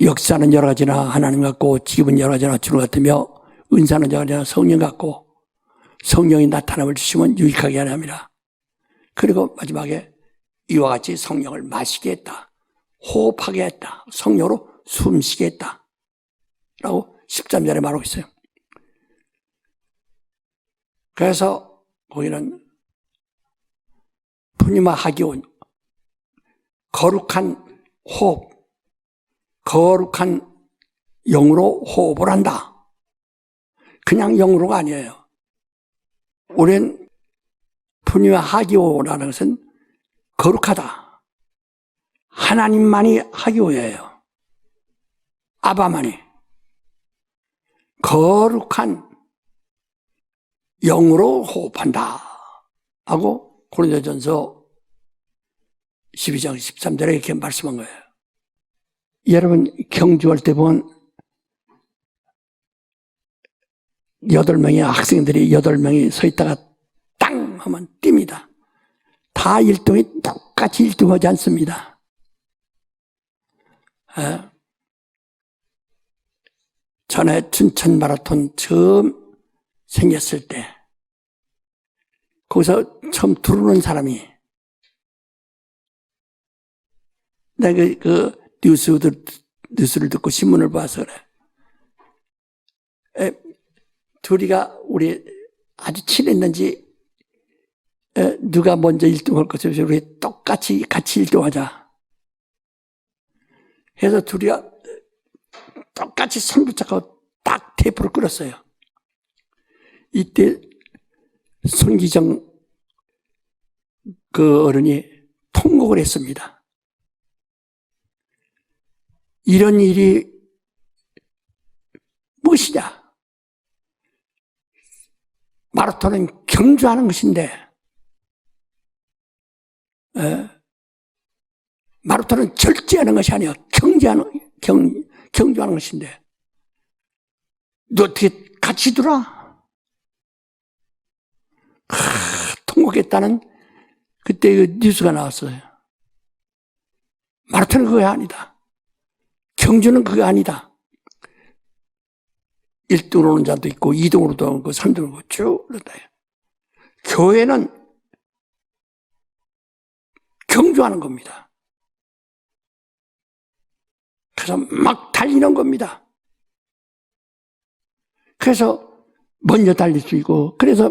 역사는 여러 가지나 하나님 같고 기업은 여러 가지나 주로 같으며 은사는 여러 가지나 성령 같고 성령이 나타남을 주시면 유익하게 하려 함이라. 그리고 마지막에 이와 같이 성령을 마시게 했다. 호흡하게 했다. 성령으로 숨쉬게 했다. 라고 13절에 말하고 있어요. 그래서 거기는 푸니마 하기온 거룩한 호흡, 거룩한 영으로 호흡을 한다. 그냥 영으로가 아니에요. 우리는 푸니마 하기오라는 것은 거룩하다. 하나님만이 하기오예요. 아바만이. 거룩한 영으로 호흡한다. 하고 고린도전서 12장 13절에 이렇게 말씀한 거예요. 여러분 경주할 때 보면 8명의 학생들이 8명이 서 있다가 땅 하면 뜁니다. 다 1등이 똑같이 1등하지 않습니다. 전에 춘천 마라톤 처음 생겼을 때 거기서 처음 들어오는 사람이 내가 그 뉴스를 듣고 신문을 봐서 그래. 둘이가 우리 아주 친했는지 누가 먼저 1등할 것을 우리 똑같이 같이 1등하자. 그래서 둘이가 똑같이 손 붙잡고 딱 테이프를 끌었어요. 이때 손기정 그 어른이 통곡을 했습니다. 이런 일이 무엇이냐? 마라톤은 경주하는 것인데, 마라톤은 절제하는 것이 아니라 경주하는 것인데, 너 어떻게 같이 들어? 통곡했다는 그때 그 뉴스가 나왔어요. 마라톤은 그거 아니다. 경주는 그거 아니다. 1등으로 오는 자도 있고 2등으로도 오고 3등으로 오고 쭉 그런다. 교회는 경주하는 겁니다. 그래서 막 달리는 겁니다. 그래서 먼저 달릴 수 있고, 그래서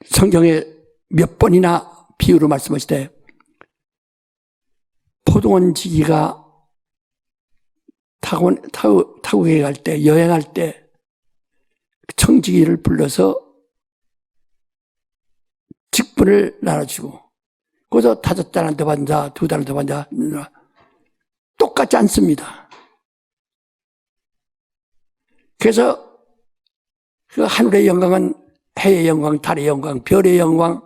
성경에 몇 번이나 비유로 말씀하실 때 포도원지기가 타국에 갈 때, 여행할 때 청지기를 불러서 직분을 나눠주고, 거기서 5달란트 받은 자, 2달란트 받은 자 똑같지 않습니다. 그래서 그 하늘의 영광은 해의 영광, 달의 영광, 별의 영광,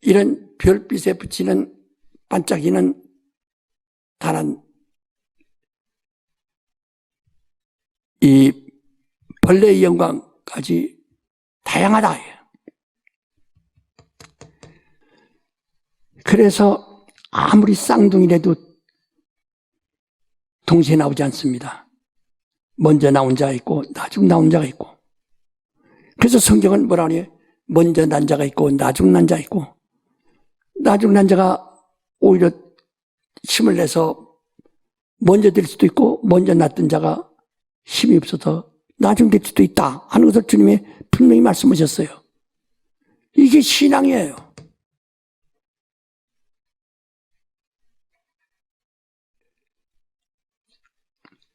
이런 별빛에 비치는 반짝이는 다른 이 벌레의 영광까지 다양하다. 그래서 아무리 쌍둥이라도 동시에 나오지 않습니다. 먼저 나온 자가 있고 나중 나온 자가 있고. 그래서 성경은 뭐라 그래요? 먼저 난 자가 있고 나중 난 자가 있고, 나중 난 자가 오히려 힘을 내서 먼저 될 수도 있고, 먼저 났던 자가 힘이 없어서 나중 될 수도 있다 하는 것을 주님이 분명히 말씀하셨어요. 이게 신앙이에요.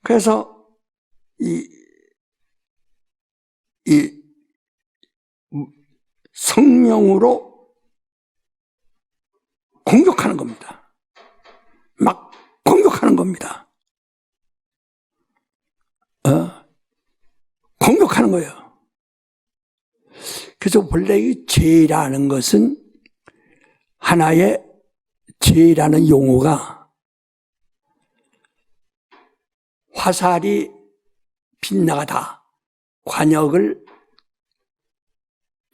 그래서 이 성령으로 공격하는 겁니다. 막 공격하는 겁니다. 공격하는 거예요. 그래서 원래 이 죄라는 것은, 하나의 죄라는 용어가 화살이 빗나가다, 관역을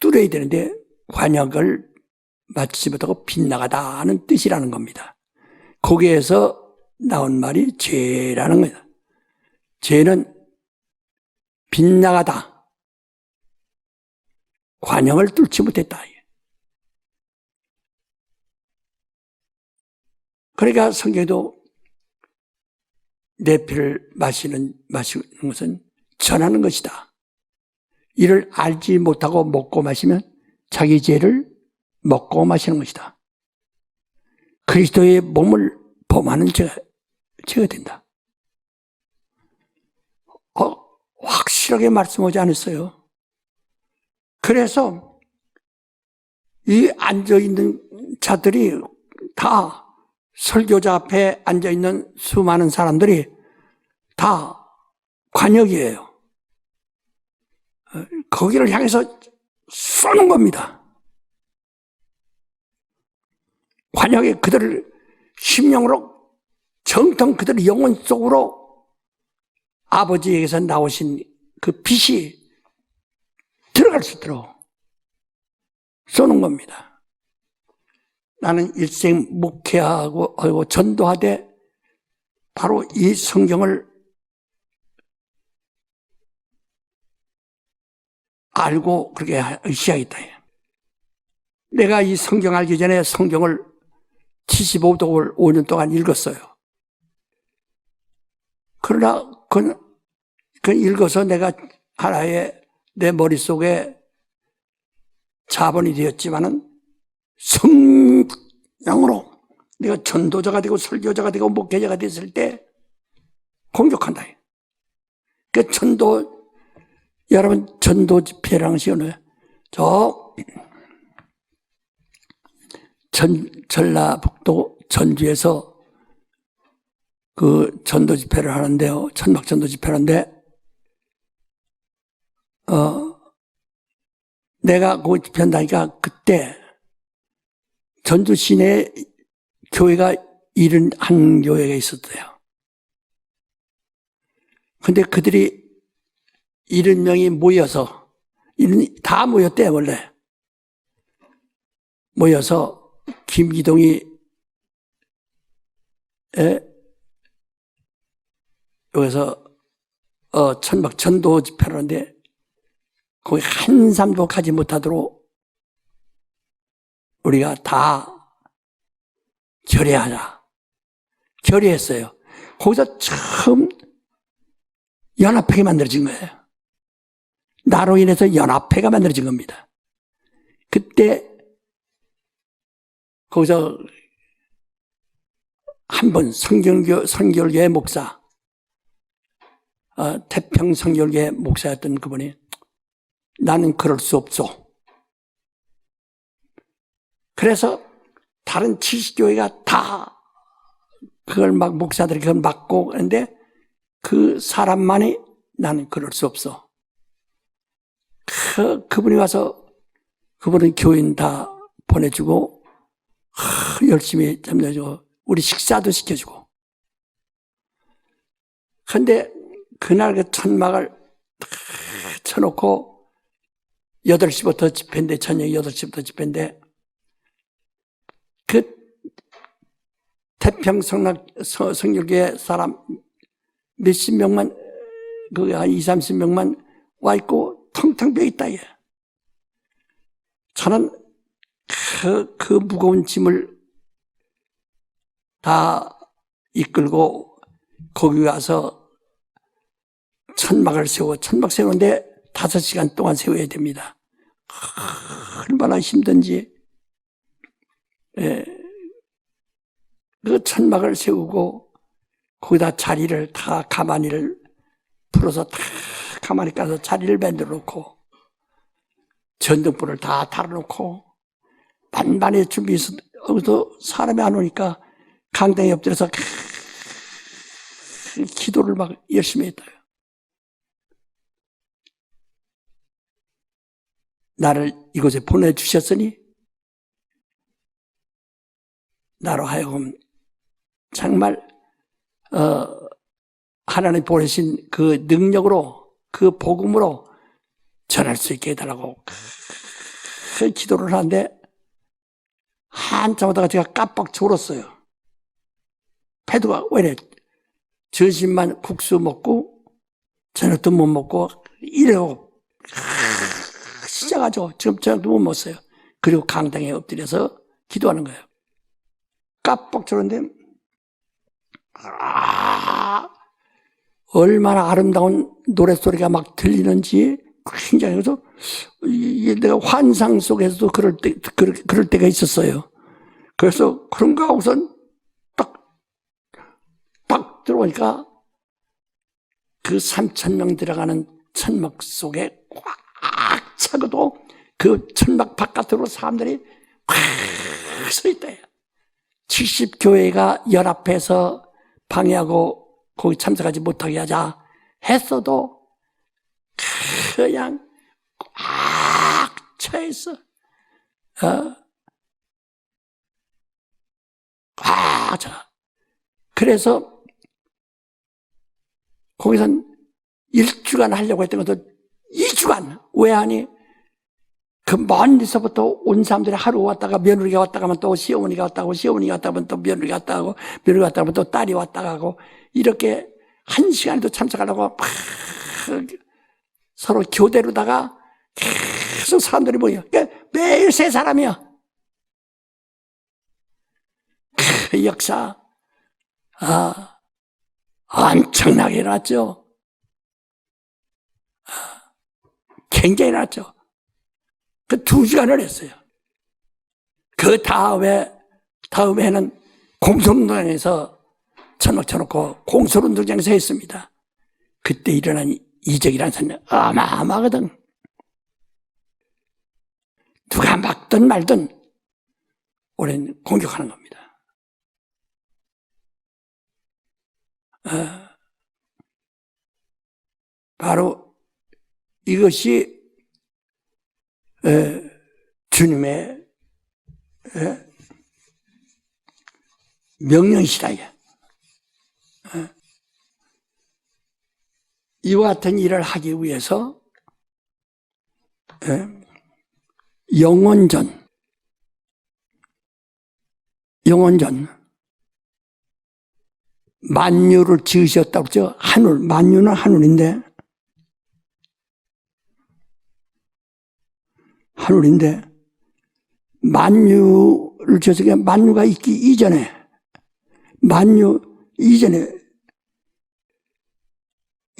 뚫어야 되는데 관역을 맞추지 못하고 빗나가다 하는 뜻이라는 겁니다. 거기에서 나온 말이 죄라는 거예요. 죄는 빗나가다, 관역을 뚫지 못했다. 그러니까 성경에도 내 피를 마시는 것은 전하는 것이다. 이를 알지 못하고 먹고 마시면 자기 죄를 먹고 마시는 것이다. 그리스도의 몸을 범하는 죄가 된다. 확실하게 말씀하지 않았어요. 그래서 이 앉아있는 자들이 다, 설교자 앞에 앉아있는 수많은 사람들이 다 관역이에요. 거기를 향해서 쏘는 겁니다. 관역에 그들을 심령으로, 정통 그들의 영혼 속으로 아버지에게서 나오신 그 빛이 들어갈 수 있도록 쏘는 겁니다. 나는 일생 목회하고 전도하되 바로 이 성경을 알고 그렇게 시작했다. 내가 이 성경 알기 전에 성경을 75독을 5년 동안 읽었어요. 그러나 그 읽어서 내가 하나의 내 머릿속에 자본이 되었지만은 성령으로 내가 전도자가 되고 설교자가 되고 목회자가 됐을 때 공격한다. 그 여러분 전도 집회라는 시간에 전라북도 전주에서 그 전도 집회를 하는데요. 천막 전도 집회를 하는데, 내가 그 집회 한다니까 그때 전주 시내에 교회가 71교회가 있었대요. 근데 그들이 70명이 모여서, 다 모였대, 원래. 모여서 김기동이 여기서 천막 전도 집회를 하는데 거기 한 사람도 가지 못하도록 우리가 다 결의하자. 결의했어요. 거기서 처음 연합회가 만들어진 거예요. 나로 인해서 연합회가 만들어진 겁니다. 그때 거기서 한 번 성결교회 목사, 태평 성결교회 목사였던 그분이 나는 그럴 수 없소. 그래서 다른 70교회가 다 그걸 막 목사들이 그걸 막고 하는데 그 사람만이 나는 그럴 수 없어. 그분이 와서 그분은 교인 다 보내주고 열심히 참여해주고 우리 식사도 시켜주고. 그런데 그날 그 천막을 쳐놓고 8시부터 집회인데 저녁 8시부터 집회인데 그 태평 성결교회 사람 몇십 명만 그 한 20, 30명만 와 있고 텅텅 비어 있다. 얘. 저는 그 무거운 짐을 다 이끌고 거기 가서 천막을 천막 세우는데 5시간 동안 세워야 됩니다. 얼마나 힘든지. 예. 그 천막을 세우고 거기다 자리를 다 가마니를 풀어서 다 가마니 까서 자리를 만들어 놓고 전등불을 다 달아놓고 만반의 준비해서 여기서 사람이 안 오니까 강당에 엎드려서 기도를 막 열심히 했다. 나를 이곳에 보내주셨으니 나로 하여금 정말 하나님 보내신 그 능력으로 그 복음으로 전할 수 있게 해달라고 그 기도를 하는데 한참 하다가 제가 깜빡 졸았어요. 패드가 왜 이래 점심만 국수 먹고 저녁도 못 먹고 이래고 시작하죠. 지금 저녁도 못 먹었어요. 그리고 강당에 엎드려서 기도하는 거예요. 깜빡 졸았는데 얼마나 아름다운 노랫소리가 막 들리는지 굉장히 그래서 내가 환상 속에서도 그럴 때가 있었어요. 그래서 그런가 하고선 딱 들어오니까 그 3,000명 들어가는 천막 속에 꽉 차고도 그 천막 바깥으로 사람들이 확 서 있다. 70교회가 연합해서 방해하고 거기 참석하지 못하게 하자 했어도 그냥 꽉 차있어. 꽉 차. 그래서 거기선 1주간 하려고 했던 것도 2주간. 왜 하니? 그 먼 데서부터 온 사람들이 하루 왔다가 며느리가 왔다가 하면 또 시어머니가 왔다고 시어머니가 왔다가 하면 또 며느리가 왔다가 하고 며느리가 왔다가 하면 또 딸이 왔다가 하고 이렇게 1시간에도 참석하려고 막 서로 교대로다가 계속 사람들이 모여. 매일 3사람이야. 그 역사 엄청나게 일어났죠. 굉장히 일어났죠. 그 2시간을 했어요. 그 다음에는 공설운동장에서 천막 쳐놓고 공설운동장에서 했습니다. 그때 일어난 이적이라는 사람이 어마어마하거든. 누가 막든 말든 우리는 공격하는 겁니다. 바로 이것이 주님의 명령이시다. 이와 같은 일을 하기 위해서 영원전 만유를 지으셨다고 그러죠. 하늘, 만유는 하늘인데 만유를 지어서 만유가 있기 이전에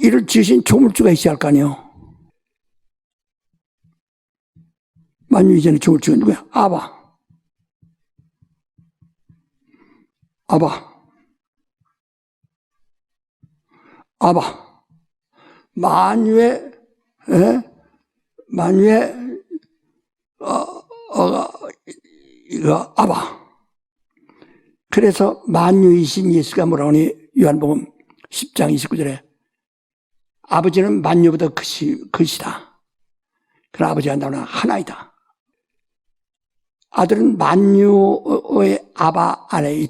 이를 지으신 조물주가 있어야 할 거 아니에요. 만유 이전에 조물주가 누구야? 아바. 만유의 이거 아바. 그래서 만유이신 예수가 뭐라고 하니? 요한복음 10장 29절에 아버지는 만유보다 크시다. 그러나 아버지가 나는 하나이다. 아들은 만유의 아바 안에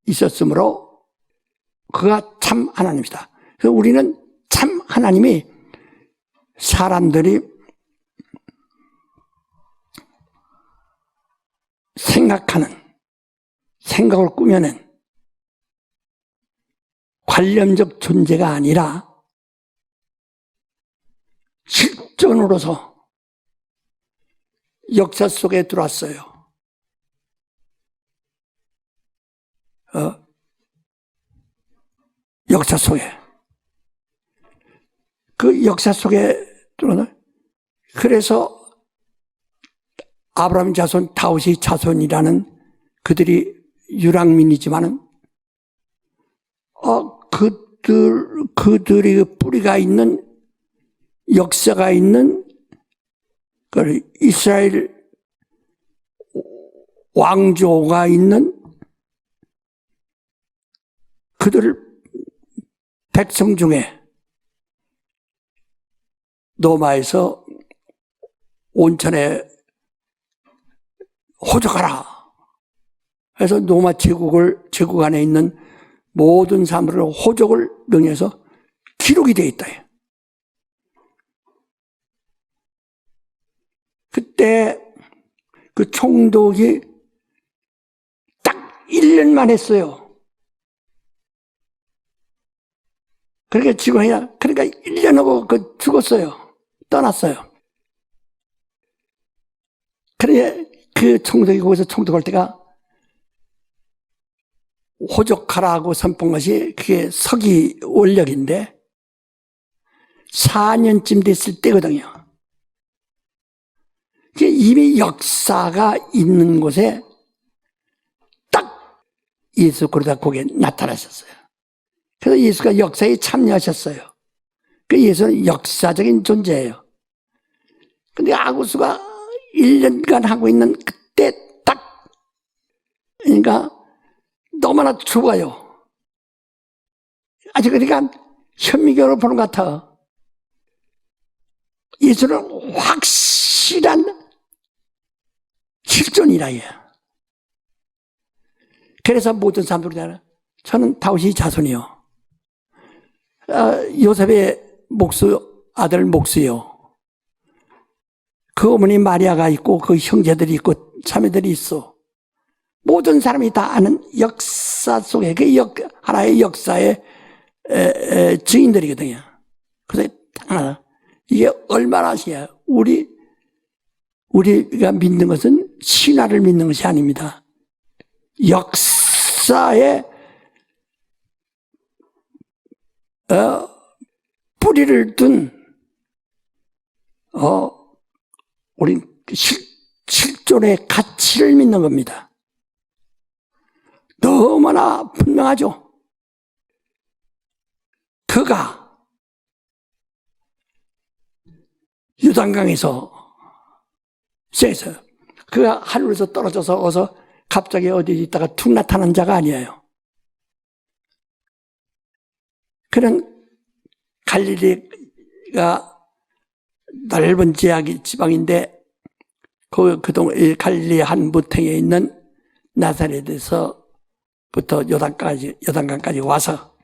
있었으므로 그가 참 하나님이다. 그래서 우리는 참 하나님이 사람들이 생각을 꾸며낸 관념적 존재가 아니라 실존으로서 역사 속에 들어왔어요. 역사 속에. 그 역사 속에 들어왔어요. 그래서 아브라함 자손, 다윗의 자손이라는 그들이 유랑민이지만은, 그들의 뿌리가 있는, 역사가 있는, 그 이스라엘 왕조가 있는 그들 백성 중에 노마에서 온천에 호적하라. 그래서 노마 제국 안에 있는 모든 사람들을 호적을 명해서 기록이 되어 있다. 그때 그 총독이 딱 1년만 했어요. 그러니까 직원이야. 그러니까 1년하고 죽었어요. 떠났어요. 그래 그 총독이 거기서 총독할 때가 호적하라고 선포한 것이 그게 서기 원력인데 4년쯤 됐을 때거든요. 이미 역사가 있는 곳에 딱 예수 그러다 거기에 나타나셨어요. 그래서 예수가 역사에 참여하셨어요. 그 예수는 역사적인 존재예요. 근데 아구수가 1년간 하고 있는 그때 딱, 그러니까 너무나 좁아요. 아직 그러니까 현미경으로 보는 것 같아. 예수는 확실한 실존이라 해. 그래서 모든 사람들이 알아. 저는 다윗의 자손이요. 요셉의 아들 목수요. 그 어머니 마리아가 있고 그 형제들이 있고 자매들이 있어. 모든 사람이 다 아는 역사 속에 그 하나의 역사의 증인들이거든요. 그래서 딱 하나. 이게 얼마나 시야. 우리가 믿는 것은 신화를 믿는 것이 아닙니다. 역사에 뿌리를 둔 우린 실존의 가치를 믿는 겁니다. 너무나 분명하죠. 그가 요단강에서 그가 하늘에서 떨어져서 어서 갑자기 어디 있다가 툭 나타난 자가 아니에요. 그는 갈릴리가 넓은 지방인데 갈릴리 한 무탱에 있는 나사렛에서부터 요단강까지 와서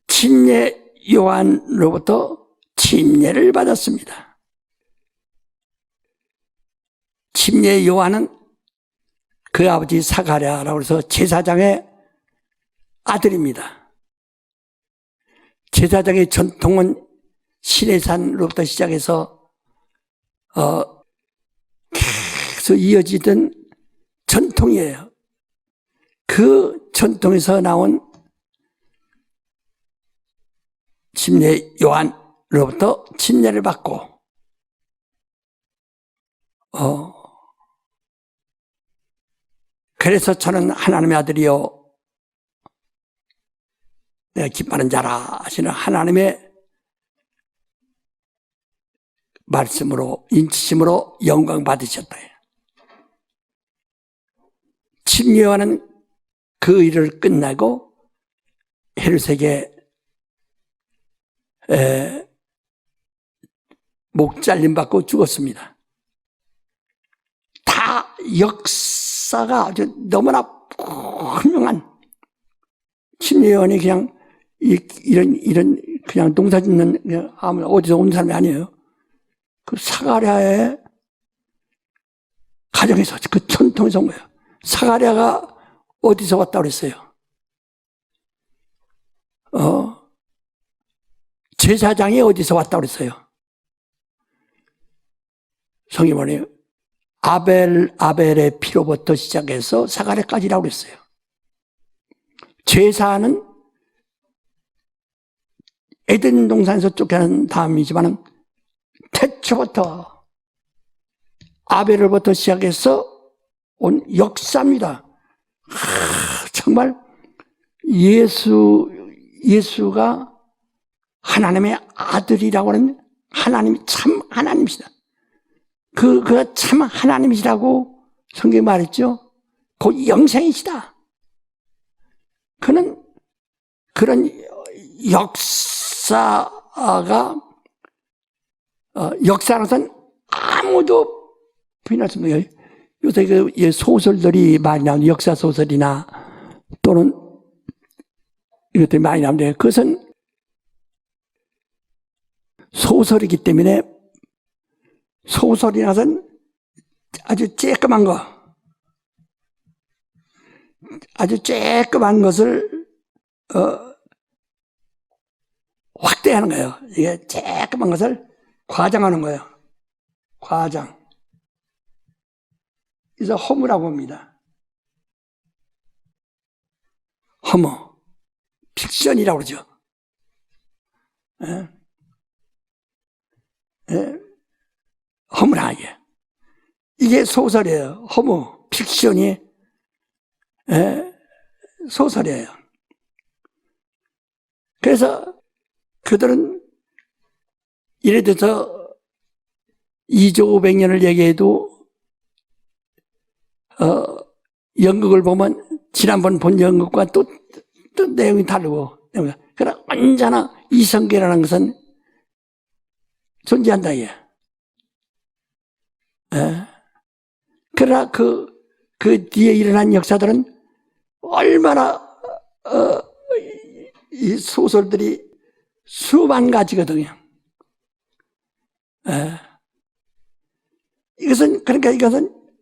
침례 요한으로부터 침례를 받았습니다. 침례 요한은 그 아버지 사가랴라고 해서 제사장의 아들입니다. 제사장의 전통은 시내산으로부터 시작해서 계속 이어지던 전통이에요. 그 전통에서 나온 침례 요한으로부터 침례를 받고 그래서 저는 하나님의 아들이요 내가 기뻐하는 자라 하시는 하나님의 말씀으로 인치심으로 영광 받으셨다. 침례 요한은 그 일을 끝나고 헤롯에게 목 잘림 받고 죽었습니다. 다 역사가 아주 너무나 분명한 침례 요한이 그냥 이런 그냥 농사 짓는 아무 어디서 온 사람이 아니에요. 그 사가랴의 가정에서 그 전통에서 온 거예요. 사가랴가 어디서 왔다고 그랬어요? 제사장이 어디서 왔다고 그랬어요? 성경에 아벨의 피로부터 시작해서 사가랴까지라고 그랬어요. 제사는 에덴 동산에서 쫓겨난 다음이지만 태초부터 아벨로부터 시작해서 온 역사입니다. 정말 예수가 하나님의 아들이라고 하는 하나님이 참 하나님이시다. 그가 참 하나님이시라고 성경이 말했죠. 곧 영생이시다. 그는 그런 역사라는 것은 아무도 부인할 수 없는 거예요. 요새 그 소설들이 많이 나오는 역사 소설이나 또는 이것들이 많이 나오는데 그것은 소설이기 때문에 소설이라는 것은 아주 쬐끔한 것을 확대하는 거예요. 이게 쬐끔한 것을 과장하는 거예요. 과장. 그래서 허무라고 합니다. 허무. 픽션이라고 그러죠. 허무하게. 이게 소설이에요. 허무. 픽션이 소설이에요. 그래서 그들은 예를 들어서 2조 500년을 얘기해도 연극을 보면 지난번 본 연극과 또 내용이 다르고 그러나 언제나 이성계라는 것은 존재한다. 그러나 그 뒤에 일어난 역사들은 얼마나 이 소설들이 수만 가지거든요. 이것은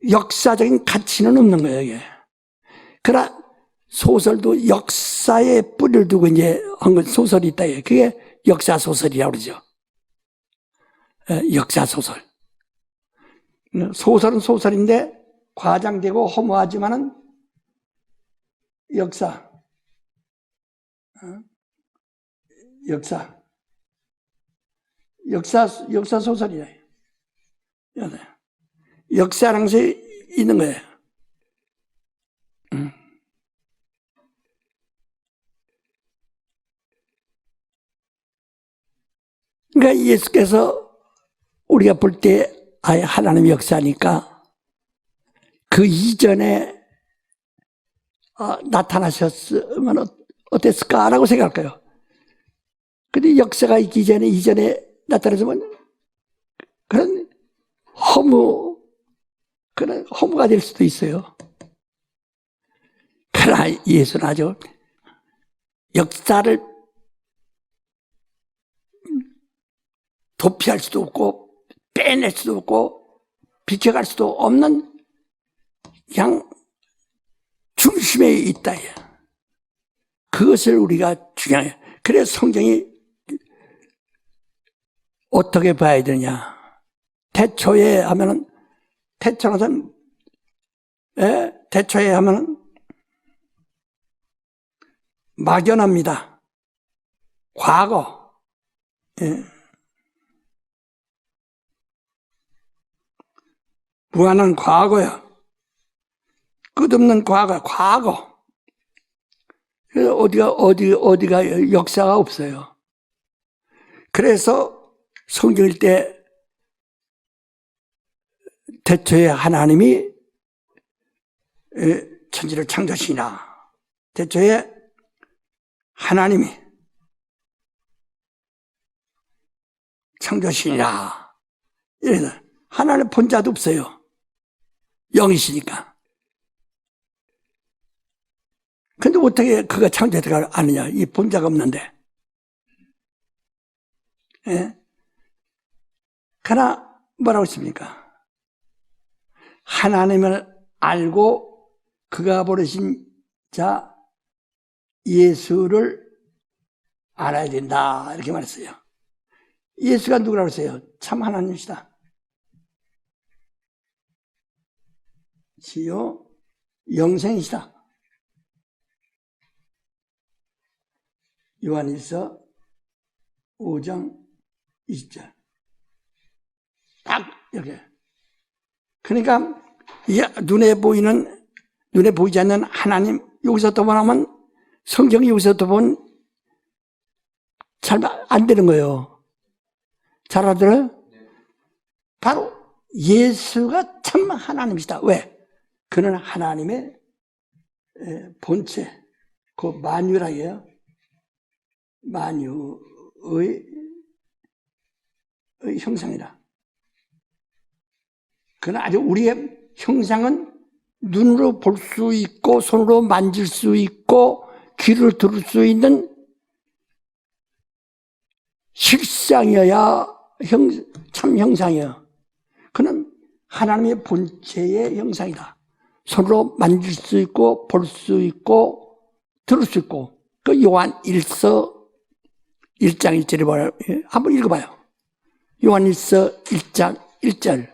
역사적인 가치는 없는 거예요, 이게. 그러나 소설도 역사에 뿌리를 두고 이제 한 건 소설이 있다. 그게 역사소설이라고 그러죠. 역사소설. 소설은 소설인데 과장되고 허무하지만은 역사 소설이에요. 역사라는 것이 있는 거예요. 그러니까 예수께서 우리가 볼 때 아예 하나님의 역사니까 그 이전에 나타나셨으면 어땠을까라고 생각할까요? 근데 역사가 있기 전에 이전에 나타났으면 그런 허무가 될 수도 있어요. 그러나 예수는 아주 역사를 도피할 수도 없고 빼낼 수도 없고 비켜갈 수도 없는 그냥 중심에 있다. 그것을 우리가 중요해. 그래서 성경이 어떻게 봐야 되냐. 태초에 하면은, 태초는, 태초에 하면은 막연합니다. 과거. 무한한 과거야. 끝없는 과거. 그래서 어디가 역사가 없어요. 그래서 성경일 때 태초에 하나님이 천지를 창조하시나. 태초에 하나님이 창조하시니라. 이래서 하나님 본자도 없어요. 영이시니까. 근데 어떻게 그가 창조했다고 아느냐. 이 본자가 없는데. 예? 그러나 뭐라고 했습니까? 하나님을 알고 그가 보내신 자 예수를 알아야 된다. 이렇게 말했어요. 예수가 누구라고 했어요? 참 하나님이시다. 지요 영생이시다. 요한일서 5장 20절. 딱 이렇게. 그러니까 눈에 보이지 않는 하나님, 여기서부터 보면 성경이 여기서부터 보면 잘 안 되는 거예요. 잘 알아들어요? 바로 예수가 참 하나님이시다. 왜? 그는 하나님의 본체, 그 만유라예요. 만유의 형상이다. 그러나 아주 우리의 형상은 눈으로 볼 수 있고 손으로 만질 수 있고 귀를 들을 수 있는 실상이어야 참 형상이에요. 그는 하나님의 본체의 형상이다. 손으로 만질 수 있고 볼 수 있고 들을 수 있고. 그 요한 1서 1장 1절에 뭐라 한번 읽어봐요. 요한 1서 1장 1절.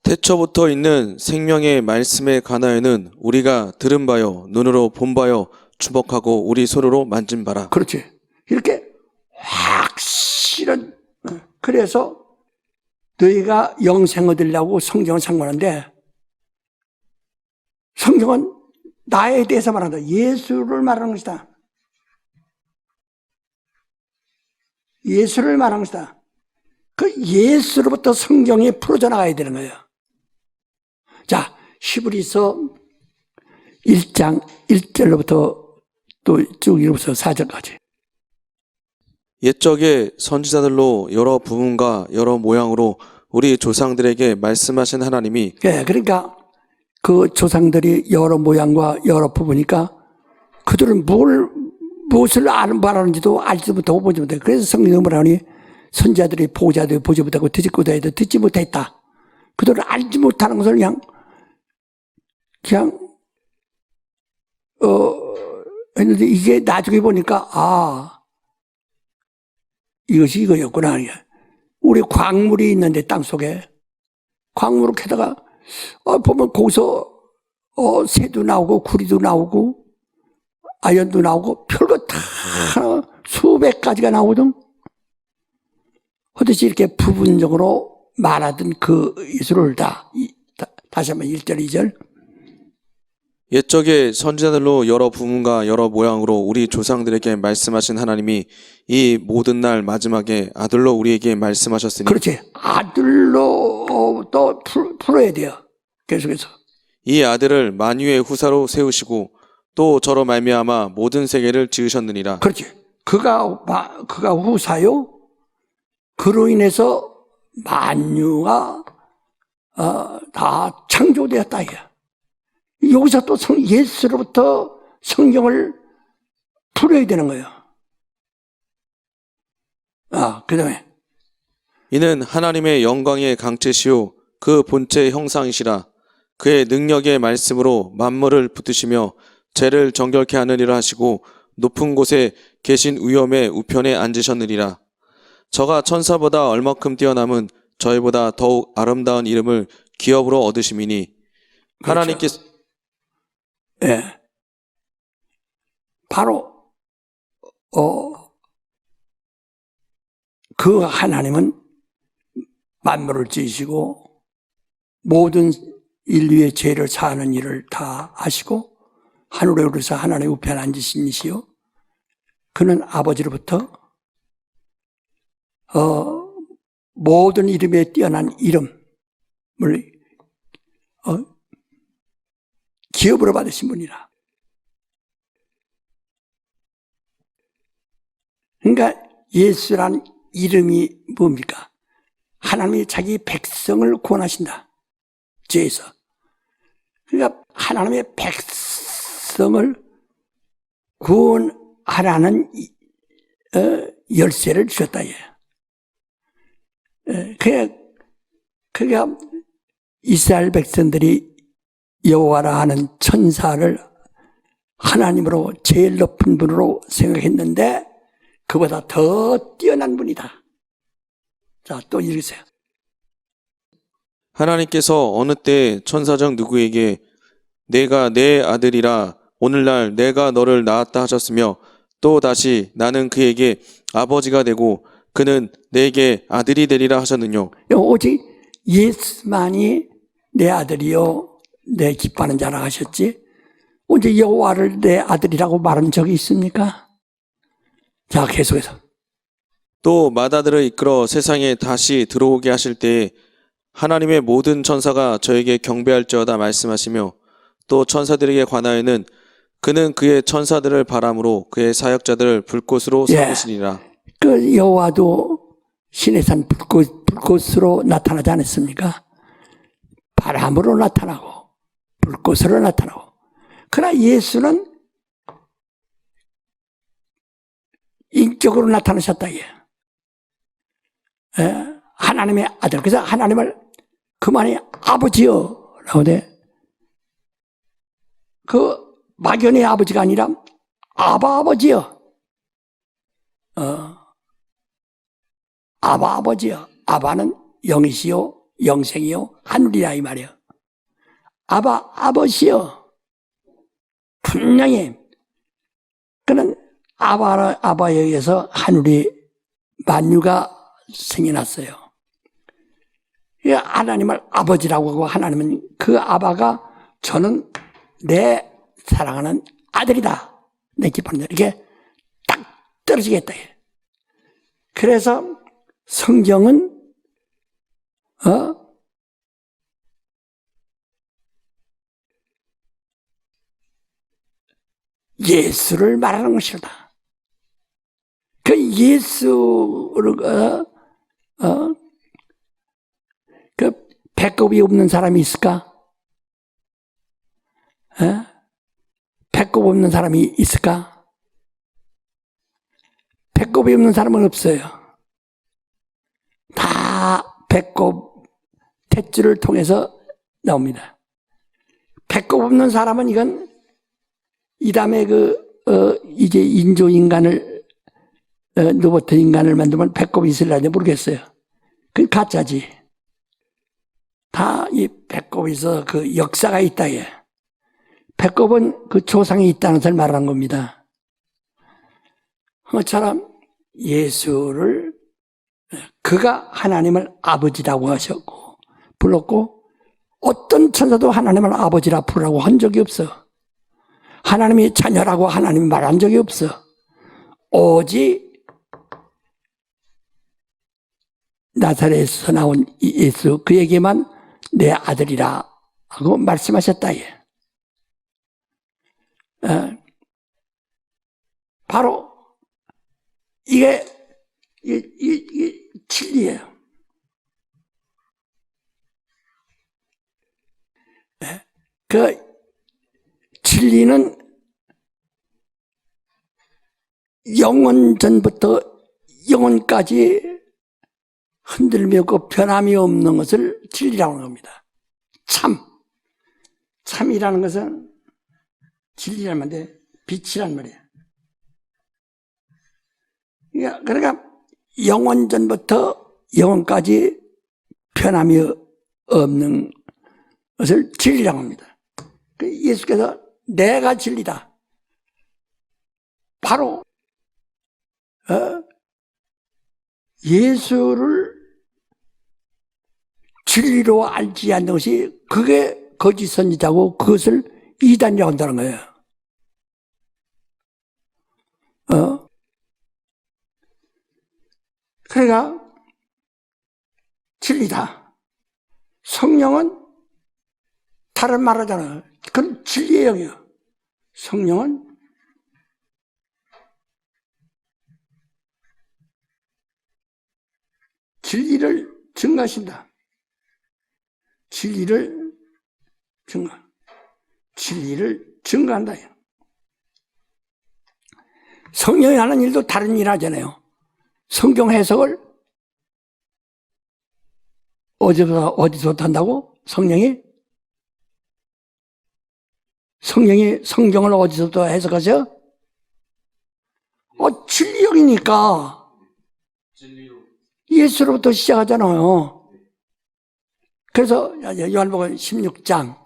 태초부터 있는 생명의 말씀에 관하여는 우리가 들은 바요 눈으로 본 바요 주목하고 우리 손으로 만진 바라. 그렇지. 이렇게 확실한. 그래서 너희가 영생 얻으려고 성경을 상관하는데 성경은 나에 대해서 말한다. 예수를 말하는 것이다. 예수를 말하는 것이다. 그 예수로부터 성경이 풀어져 나가야 되는 거예요. 자, 히브리서 1장 1절로부터 또 쭉 읽어서 4절까지. 옛적에 선지자들로 여러 부분과 여러 모양으로 우리 조상들에게 말씀하신 하나님이 그러니까 그 조상들이 여러 모양과 여러 부분이니까 그들은 무엇을 말하는지도 알지도 못하고 보지 못해. 그래서 성경이 뭐라 하니 선지자들이 보자도 보지 못하고 듣지도 해도 듣지 못했다. 그들은 알지 못하는 것을 그냥 했는데 이게 나중에 보니까 이것이 이거였구나. 우리 광물이 있는데 땅속에 광물을 캐다가 보면 거기서 새도 나오고 구리도 나오고 아연도 나오고 별거 다 수백 가지가 나오거든. 하듯이 이렇게 부분적으로 말하던 그 예수를 다시 한번 1절 2절. 옛적에 선지자들로 여러 부분과 여러 모양으로 우리 조상들에게 말씀하신 하나님이 이 모든 날 마지막에 아들로 우리에게 말씀하셨으니. 그렇지. 아들로 또 풀어야 돼요. 계속해서. 이 아들을 만유의 후사로 세우시고 또 저로 말미암아 모든 세계를 지으셨느니라. 그렇지. 그가 후사요. 그로 인해서 만유가 다 창조되었다. 여기서 또 예수로부터 성경을 풀어야 되는 거예요. 그 다음에 이는 하나님의 영광의 강체시요 그 본체의 형상이시라. 그의 능력의 말씀으로 만물을 붙드시며 죄를 정결케 하느니라 하시고 높은 곳에 계신 위엄의 우편에 앉으셨느니라. 저가 천사보다 얼마큼 뛰어남은 저희보다 더욱 아름다운 이름을 기업으로 얻으심이니 하나님께서 예, 바로 그 하나님은 만물을 지으시고 모든 인류의 죄를 사하는 일을 다 하시고 하늘에 오르사 하나님의 우편에 앉으신 이시요 그는 아버지로부터 모든 이름에 뛰어난 이름을 기업으로 받으신 분이라. 그러니까 예수란 이름이 뭡니까? 하나님이 자기 백성을 구원하신다. 죄에서. 그러니까 하나님의 백성을 구원하라는 열쇠를 주셨다. 그러니까 이스라엘 백성들이 여호와라 하는 천사를 하나님으로 제일 높은 분으로 생각했는데 그보다 더 뛰어난 분이다. 자, 또 읽으세요. 하나님께서 어느 때 천사적 누구에게 내가 내 아들이라 오늘날 내가 너를 낳았다 하셨으며 또 다시 나는 그에게 아버지가 되고 그는 내게 아들이 되리라 하셨느뇨. 오직 예수만이 내 아들이요 내 기뻐하는 자라 하셨지 언제 여호와를 내 아들이라고 말한 적이 있습니까? 자, 계속해서 또 맏아들을 이끌어 세상에 다시 들어오게 하실 때에 하나님의 모든 천사가 저에게 경배할지어다 말씀하시며 또 천사들에게 관하여는 그는 그의 천사들을 바람으로 그의 사역자들을 불꽃으로 삼으시니라. 그 여호와도 신의 산 불꽃으로 나타나지 않았습니까? 바람으로 나타나고 불꽃으로 나타나고. 그러나 예수는 인격으로 나타나셨다. 하나님의 아들. 그래서 하나님을 그만이 아버지요 라고 돼. 그 막연의 아버지가 아니라 아버지요. 아버지요. 아바는 영이시요 영생이요 하늘이라 이 말이요. 아버지요. 분명히 그는 아바에 의해서 하늘이 만유가 생겨났어요. 하나님을 아버지라고 하고 하나님은 그 아바가 저는 내 사랑하는 아들이다. 내 기뻐하는 자. 이게 딱 떨어지겠다. 그래서 성경은 예수를 말하는 것이다. 그 예수를 그 배꼽이 없는 사람이 있을까? 배꼽 없는 사람이 있을까? 배꼽이 없는 사람은 없어요. 다 배꼽 탯줄을 통해서 나옵니다. 배꼽 없는 사람은 이건 이 다음에 이제 인조인간을 로봇 인간을 만들면 배꼽이 있을라는지 모르겠어요. 그 가짜지. 다 이 배꼽이 있어 그 역사가 있다. 배꼽은 그 조상이 있다는 것을 말하는 겁니다. 그것처럼 예수를 그가 하나님을 아버지라고 하셨고 불렀고 어떤 천사도 하나님을 아버지라 부르라고 한 적이 없어. 하나님이 자녀라고 하나님이 말한 적이 없어. 오직 나사렛에서 나온 예수 그에게만 내 아들이라 하고 말씀하셨다. 바로 이게 진리예요. 그 진리는 영원 전부터 영원까지 흔들림이 없고 변함이 없는 것을 진리라고 하는 겁니다. 참이라는 것은 진리라는 말인데 빛이란 말이에요. 그러니까 영원 전부터 영원까지 변함이 없는 것을 진리라고 합니다. 예수께서 내가 진리다. 바로 예수를 진리로 알지 않는 것이 그게 거짓 선지자고 그것을 이단이라고 한다는 거예요. 그러니까 진리다. 성령은 다른 말 하잖아요. 그건 진리의 영이에요. 성령은 진리를 증거하신다. 진리를 증거한다. 성령이 하는 일도 다른 일 하잖아요. 성경 해석을 어디서 한다고? 성령이 성경을 어디서부터 해석하죠? 진리형이니까 예수로부터 시작하잖아요. 그래서 요한복음 16장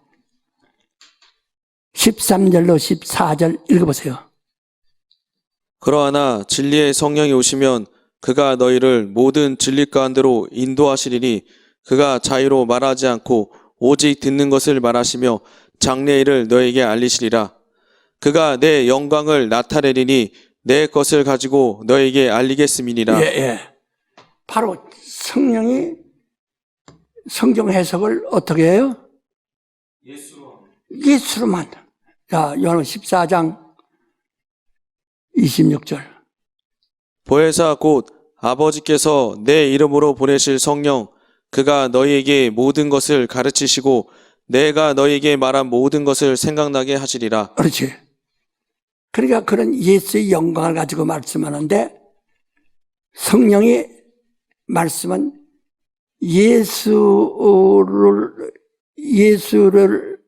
13절로 14절 읽어보세요. 그러하나 진리의 성령이 오시면 그가 너희를 모든 진리 가운데로 인도하시리니 그가 자유로 말하지 않고 오직 듣는 것을 말하시며 장래의 일을 너희에게 알리시리라. 그가 내 영광을 나타내리니 내 것을 가지고 너희에게 알리겠음이니라. 바로 성령이 성경 해석을 어떻게 해요? 예수로만. 자, 요한복음 14장 26절. 보혜사 곧 아버지께서 내 이름으로 보내실 성령 그가 너희에게 모든 것을 가르치시고 내가 너희에게 말한 모든 것을 생각나게 하시리라. 그렇지. 그러니까 그런 예수의 영광을 가지고 말씀하는데 성령이 말씀은 예수를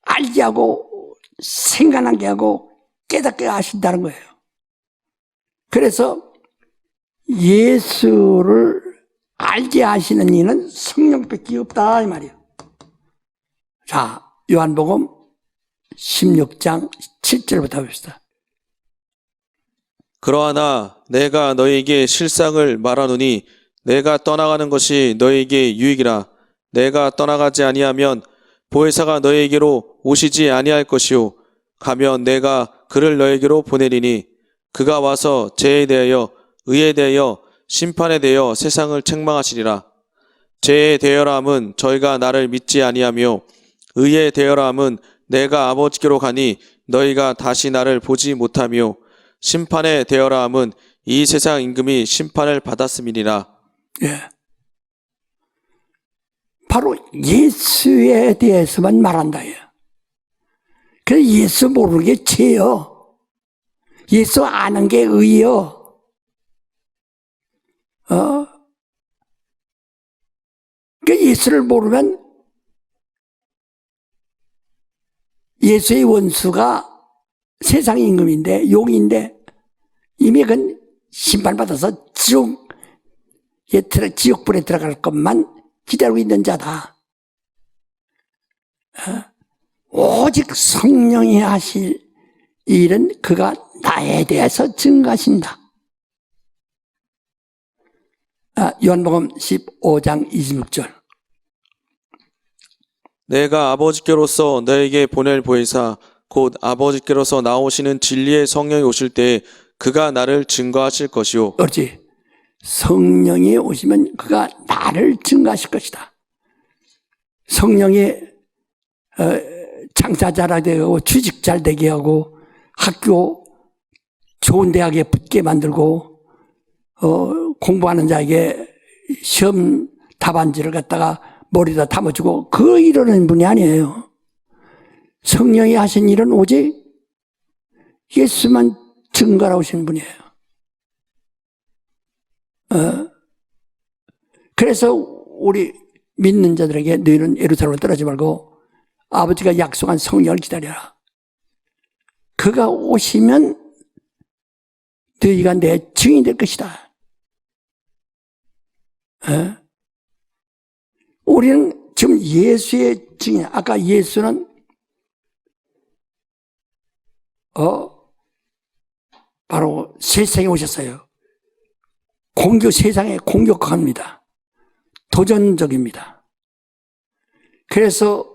알게 하고 생각나게 하고 깨닫게 하신다는 거예요. 그래서 예수를 알게 하시는 이는 성령밖에 없다 이 말이에요. 자, 요한복음 16장 7절부터 봅시다. 그러하나 내가 너희에게 실상을 말하노니 내가 떠나가는 것이 너희에게 유익이라. 내가 떠나가지 아니하면 보혜사가 너희에게로 오시지 아니할 것이요 가면 내가 그를 너희에게로 보내리니 그가 와서 죄에 대하여 의에 대하여 심판에 대하여 세상을 책망하시리라. 죄에 대하여라 함은 저희가 나를 믿지 아니하며 의에 대하여라 함은 내가 아버지께로 가니 너희가 다시 나를 보지 못하며 심판에 대하여라 함은 이 세상 임금이 심판을 받았음이니라. 예. 바로 예수에 대해서만 말한다. 그래서 예수 모르는 게 죄요. 예수 아는 게 의요. 그러니까 예수를 모르면 예수의 원수가 세상 임금인데 용인데 이미 그건 심판받아서 지옥불에 들어갈 것만 기다리고 있는 자다. 오직 성령이 하실 일은 그가 나에 대해서 증거하신다. 요한복음 15장 26절. 내가 아버지께로서 너에게 보낼 보혜사 곧 아버지께로서 나오시는 진리의 성령이 오실 때에 그가 나를 증거하실 것이요. 그렇지. 성령이 오시면 그가 나를 증거하실 것이다. 성령이 장사 잘하게 하고 취직 잘 되게 하고 학교 좋은 대학에 붙게 만들고 공부하는 자에게 시험 답안지를 갖다가 머리에다 담아주고 그 이러는 분이 아니에요. 성령이 하신 일은 오직 예수만 증거하신 분이에요. 그래서 우리 믿는 자들에게 너희는 예루살렘으로 떠나지 말고 아버지가 약속한 성령을 기다려라. 그가 오시면 너희가 내 증인이 될 것이다. 우리는 지금 예수의 증인, 아까 예수는 바로 세상에 오셨어요. 세상에 공격합니다. 도전적입니다. 그래서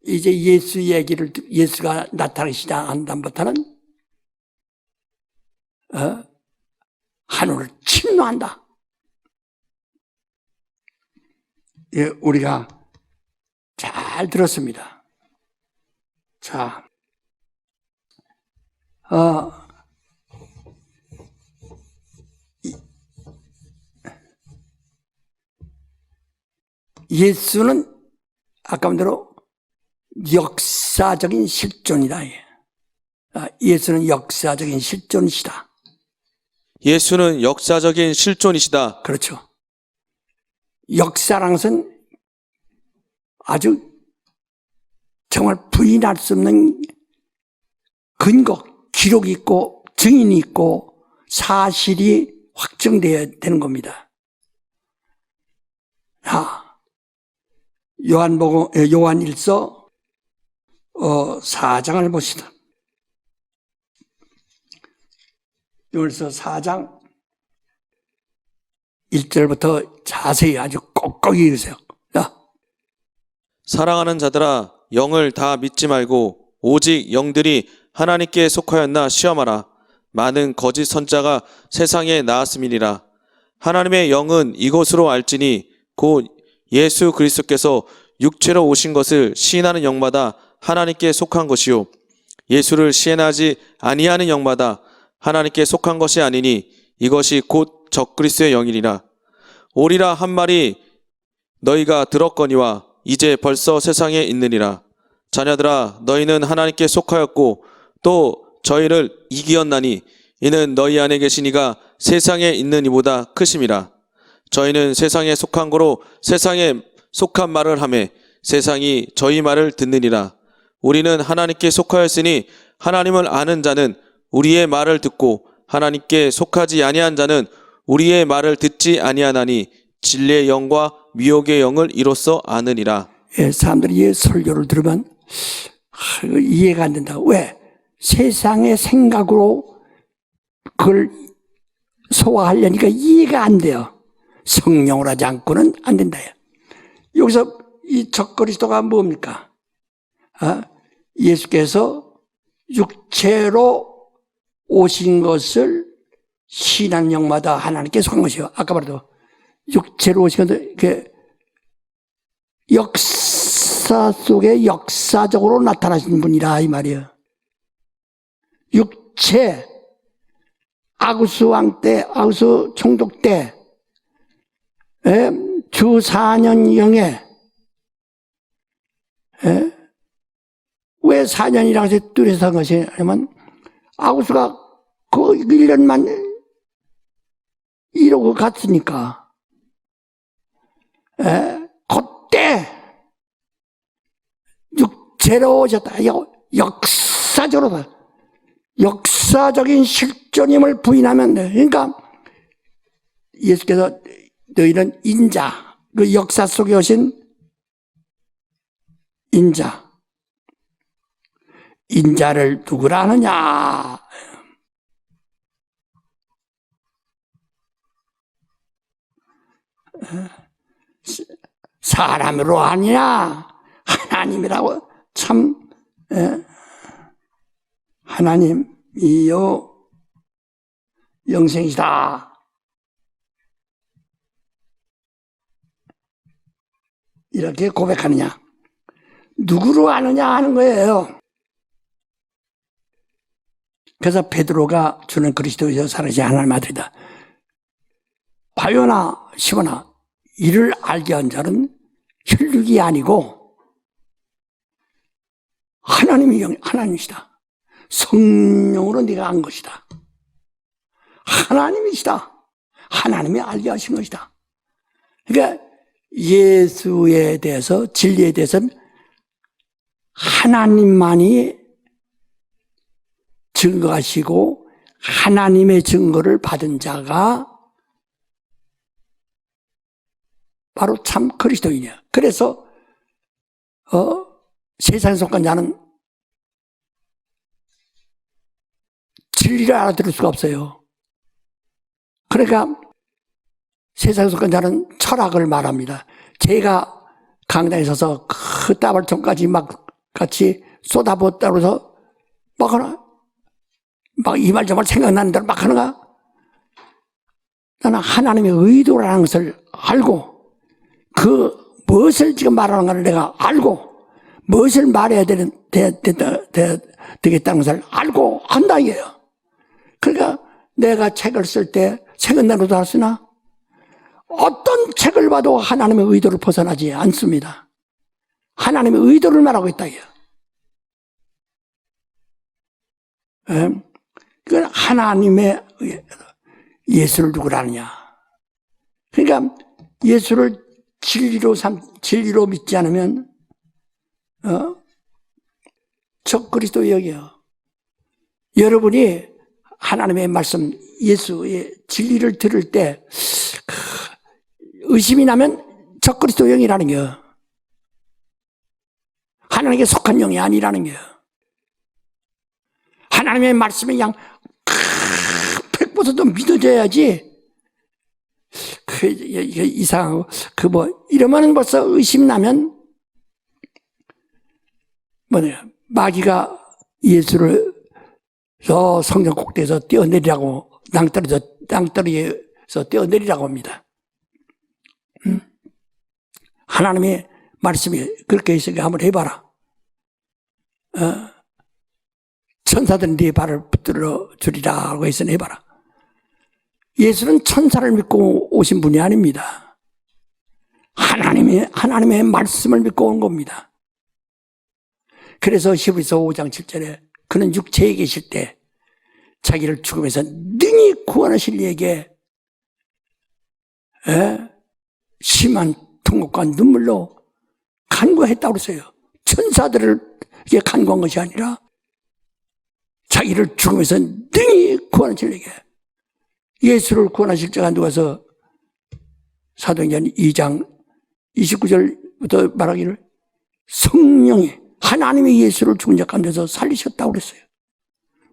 이제 예수 얘기를, 예수가 나타나기 시작한 다음부터는 하늘을 침노한다. 예, 우리가 잘 들었습니다. 자, 예수는 아까 말대로 역사적인 실존이다. 예수는 역사적인 실존이시다. 예수는 역사적인 실존이시다. 그렇죠. 역사라는 것은 아주 정말 부인할 수 없는 근거, 기록이 있고 증인이 있고 사실이 확정되어야 되는 겁니다. 요한일서 4장을 보시다. 요한일서 4장 1절부터 자세히 아주 꼭꼭 읽으세요. 사랑하는 자들아, 영을 다 믿지 말고 오직 영들이 하나님께 속하였나 시험하라. 많은 거짓 선자가 세상에 나왔음이니라. 하나님의 영은 이것으로 알지니 곧 예수 그리스도께서 육체로 오신 것을 시인하는 영마다 하나님께 속한 것이요 예수를 시인하지 아니하는 영마다 하나님께 속한 것이 아니니 이것이 곧 적그리스도의 영이니라. 오리라 한 말이 너희가 들었거니와 이제 벌써 세상에 있느니라. 자녀들아, 너희는 하나님께 속하였고 또 저희를 이기었나니 이는 너희 안에 계신 이가 세상에 있는 이보다 크심이라. 저희는 세상에 속한 거로 세상에 속한 말을 하매 세상이 저희 말을 듣느니라. 우리는 하나님께 속하였으니 하나님을 아는 자는 우리의 말을 듣고 하나님께 속하지 아니한 자는 우리의 말을 듣지 아니하나니 진리의 영과 미혹의 영을 이로써 아느니라. 예, 사람들이 이 설교를 들으면 이해가 안 된다. 왜? 세상의 생각으로 그걸 소화하려니까 이해가 안 돼요. 성령으로 하지 않고는 안 된다. 여기서 이 적그리스도가 뭡니까? 예수께서 육체로 오신 것을 신한 영마다 하나님께 속한 것이요. 아까 말도 육체로 오신 것을 역사 속에 역사적으로 나타나신 분이라 이 말이에요. 육체 아구스 왕 때, 아구스 총독 때 주 4년경에 왜 4년이라고 해서 뚜렷한 것이 아니면 아구스가 그 1년만 이러고 갔으니까 그때 육체로 오셨다. 역사적으로 역사적인 실존임을 부인하면 돼. 그러니까 예수께서 너희는 인자, 그 역사 속에 오신 인자를 누구라 하느냐? 사람으로 아니냐? 하나님이라고. 참 하나님이요 영생이다. 이렇게 고백하느냐? 누구로 아느냐 하는 거예요. 그래서 베드로가 주는 그리스도에서 살아계신 하나님의 아들이다. 바요나 시모나, 이를 알게 한 자는 혈육이 아니고 하나님이시다. 성령으로 네가 안 것이다. 하나님이시다. 하나님이 알게 하신 것이다. 그러니까 예수에 대해서, 진리에 대해서 하나님만이 증거하시고 하나님의 증거를 받은 자가 바로 참 그리스도인이야. 그래서 세상에 속한 자는 진리를 알아들을 수가 없어요. 그러니까 세상에 속한 자는 철학을 말합니다. 제가 강당에 서서 그 따발총까지 막 같이 쏟아붓다고 해서 막 하나, 막 이 말 저 말 생각나는 대로 막 하는가? 나는 하나님의 의도라는 것을 알고 그 무엇을 지금 말하는가를 내가 알고 무엇을 말해야 되겠다는 것을 알고 한다 이게요. 그러니까 내가 책을 쓸 때 책은 내로도 할 쓰나? 어떤 책을 봐도 하나님의 의도를 벗어나지 않습니다. 하나님의 의도를 말하고 있다 이게요. 그건 하나님의 예수를 누구라 하느냐. 그러니까 예수를 진리로 믿지 않으면 적 그리스도 여기요. 여러분이 하나님의 말씀 예수의 진리를 들을 때 의심이 나면 적 그리스도 영이라는 거예요. 하나님께 속한 영이 아니라는 거예요. 하나님의 말씀이 그냥 100% 믿어져야지. 이게 이상하고, 이러면 벌써 의심 나면, 마귀가 예수를 저 성전 꼭대기에서 뛰어내리라고, 낭떠러지에서 뛰어내리라고 합니다. 하나님의 말씀이 그렇게 있으니까 한번 해봐라. 천사들은 네 발을 붙들어 주리라고 해서 해봐라. 예수는 천사를 믿고 오신 분이 아닙니다. 하나님의 말씀을 믿고 온 겁니다. 그래서 히브리서 5장 7절에 그는 육체에 계실 때 자기를 죽음에서 능히 구원하실 이에게 심한 통곡과 눈물로 간구했다고 그랬어요. 천사들을 간구한 것이 아니라 자기를 죽음에서 능히 구원하실 이에게. 예수를 구원하실 자가 누가서 사도행전 2장 29절부터 말하기를 성령이 하나님이 예수를 죽은 자 가운데서 살리셨다고 그랬어요.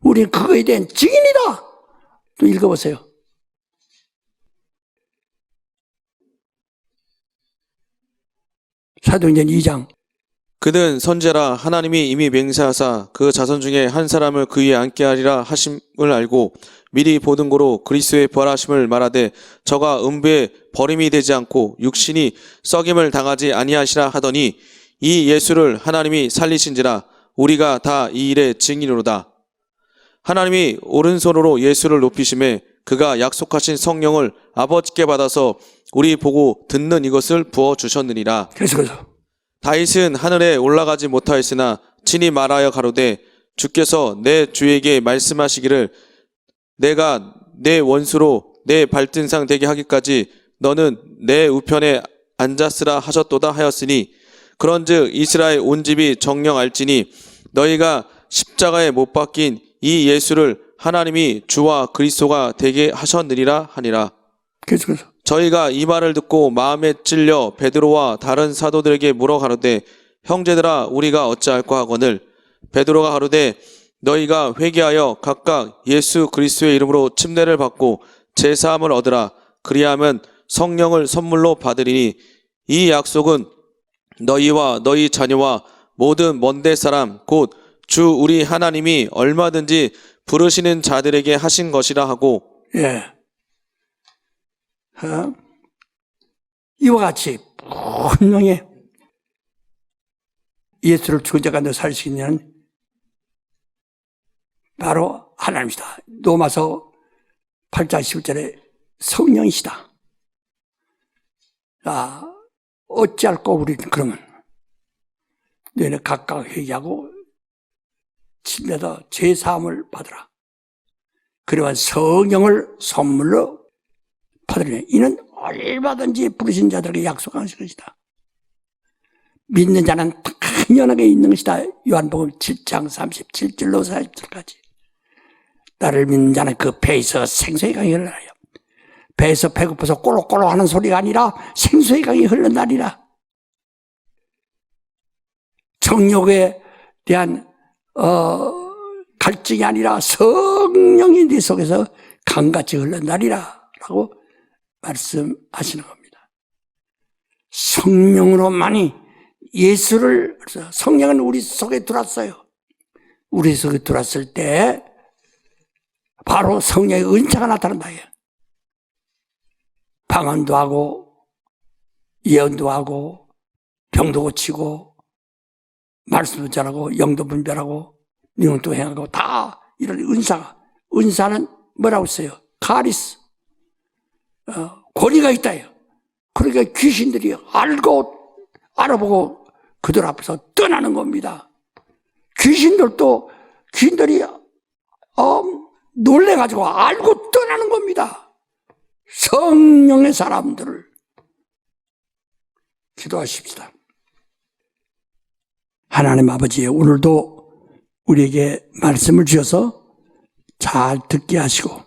우리는 그거에 대한 증인이다. 또 읽어보세요. 사도행전 2장. 그는 선지자라 하나님이 이미 맹세하사 그 자손 중에 한 사람을 그 위에 앉게 하리라 하심을 알고 미리 보는 고로 그리스도의 부활하심을 말하되 저가 음부에 버림이 되지 않고 육신이 썩임을 당하지 아니하시라 하더니 이 예수를 하나님이 살리신지라 우리가 다 이 일의 증인으로다. 하나님이 오른손으로 예수를 높이심에 그가 약속하신 성령을 아버지께 받아서 우리 보고 듣는 이것을 부어주셨느니라. 그래서 다윗은 하늘에 올라가지 못하였으나 친히 말하여 가로되 주께서 내 주에게 말씀하시기를 내가 내 원수로 내 발등상 되게 하기까지 너는 내 우편에 앉았으라 하셨도다 하였으니 그런즉 이스라엘 온 집이 정녕 알지니 너희가 십자가에 못 박힌 이 예수를 하나님이 주와 그리스도가 되게 하셨느니라 하니라. 그래서 저희가 이 말을 듣고 마음에 찔려 베드로와 다른 사도들에게 물어 가로되 형제들아 우리가 어찌할까 하거늘 베드로가 가로되 너희가 회개하여 각각 예수 그리스도의 이름으로 침례를 받고 제사함을 얻으라. 그리하면 성령을 선물로 받으리니 이 약속은 너희와 너희 자녀와 모든 먼데 사람 곧 주 우리 하나님이 얼마든지 부르시는 자들에게 하신 것이라 하고 이와 같이 분명히 예수를 죽은 자 가운데 살 수 있는 바로 하나님이시다. 로마서 8장 11절에 성령이시다. 어찌할꼬 우리는 그러면 너희는 각각 회개하고 침례도 죄사함을 받으라. 그리고 성령을 선물로 받으리니 이는 얼마든지 부르신 자들에게 약속한 것이다. 믿는 자는 당연하게 있는 것이다. 요한복음 7장 37절로 40절까지. 나를 믿는 자는 그 배에서 생수의 강이 흘러나요. 배에서 배고파서 꼬록꼬록 하는 소리가 아니라 생수의 강이 흘러나리라. 정욕에 대한 갈증이 아니라 성령이 네 속에서 강같이 흘러나리라 라고 말씀하시는 겁니다. 성령으로만이 예수를, 성령은 우리 속에 들어왔어요. 우리 속에 들어왔을 때 바로 성령의 은사가 나타난다. 방언도 하고 예언도 하고 병도 고치고 말씀도 잘하고 영도 분별하고 능력도 행하고 다 이런 은사는 뭐라고 써요? 카리스, 권위가 있다요. 그러니까 귀신들이 알아보고 그들 앞에서 떠나는 겁니다. 귀신들이 놀래가지고 알고 떠나는 겁니다. 성령의 사람들을 기도하십시다. 하나님 아버지, 오늘도 우리에게 말씀을 주셔서 잘 듣게 하시고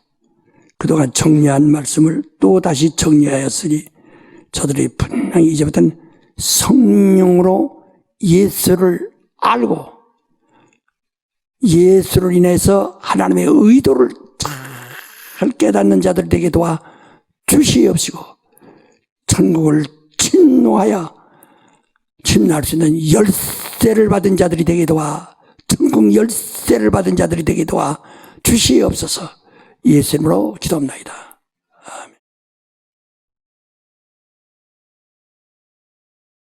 그동안 정리한 말씀을 또 다시 정리하였으니 저들이 분명히 이제부터는 성령으로 예수를 알고 예수를 인해서 하나님의 의도를 잘 깨닫는 자들 되게 도와 주시옵시고 천국을 침노하여 침노할 수 있는 열쇠를 받은 자들이 되게 도와 천국 열쇠를 받은 자들이 되게 도와 주시옵소서. 예수 이름으로 기도합니다.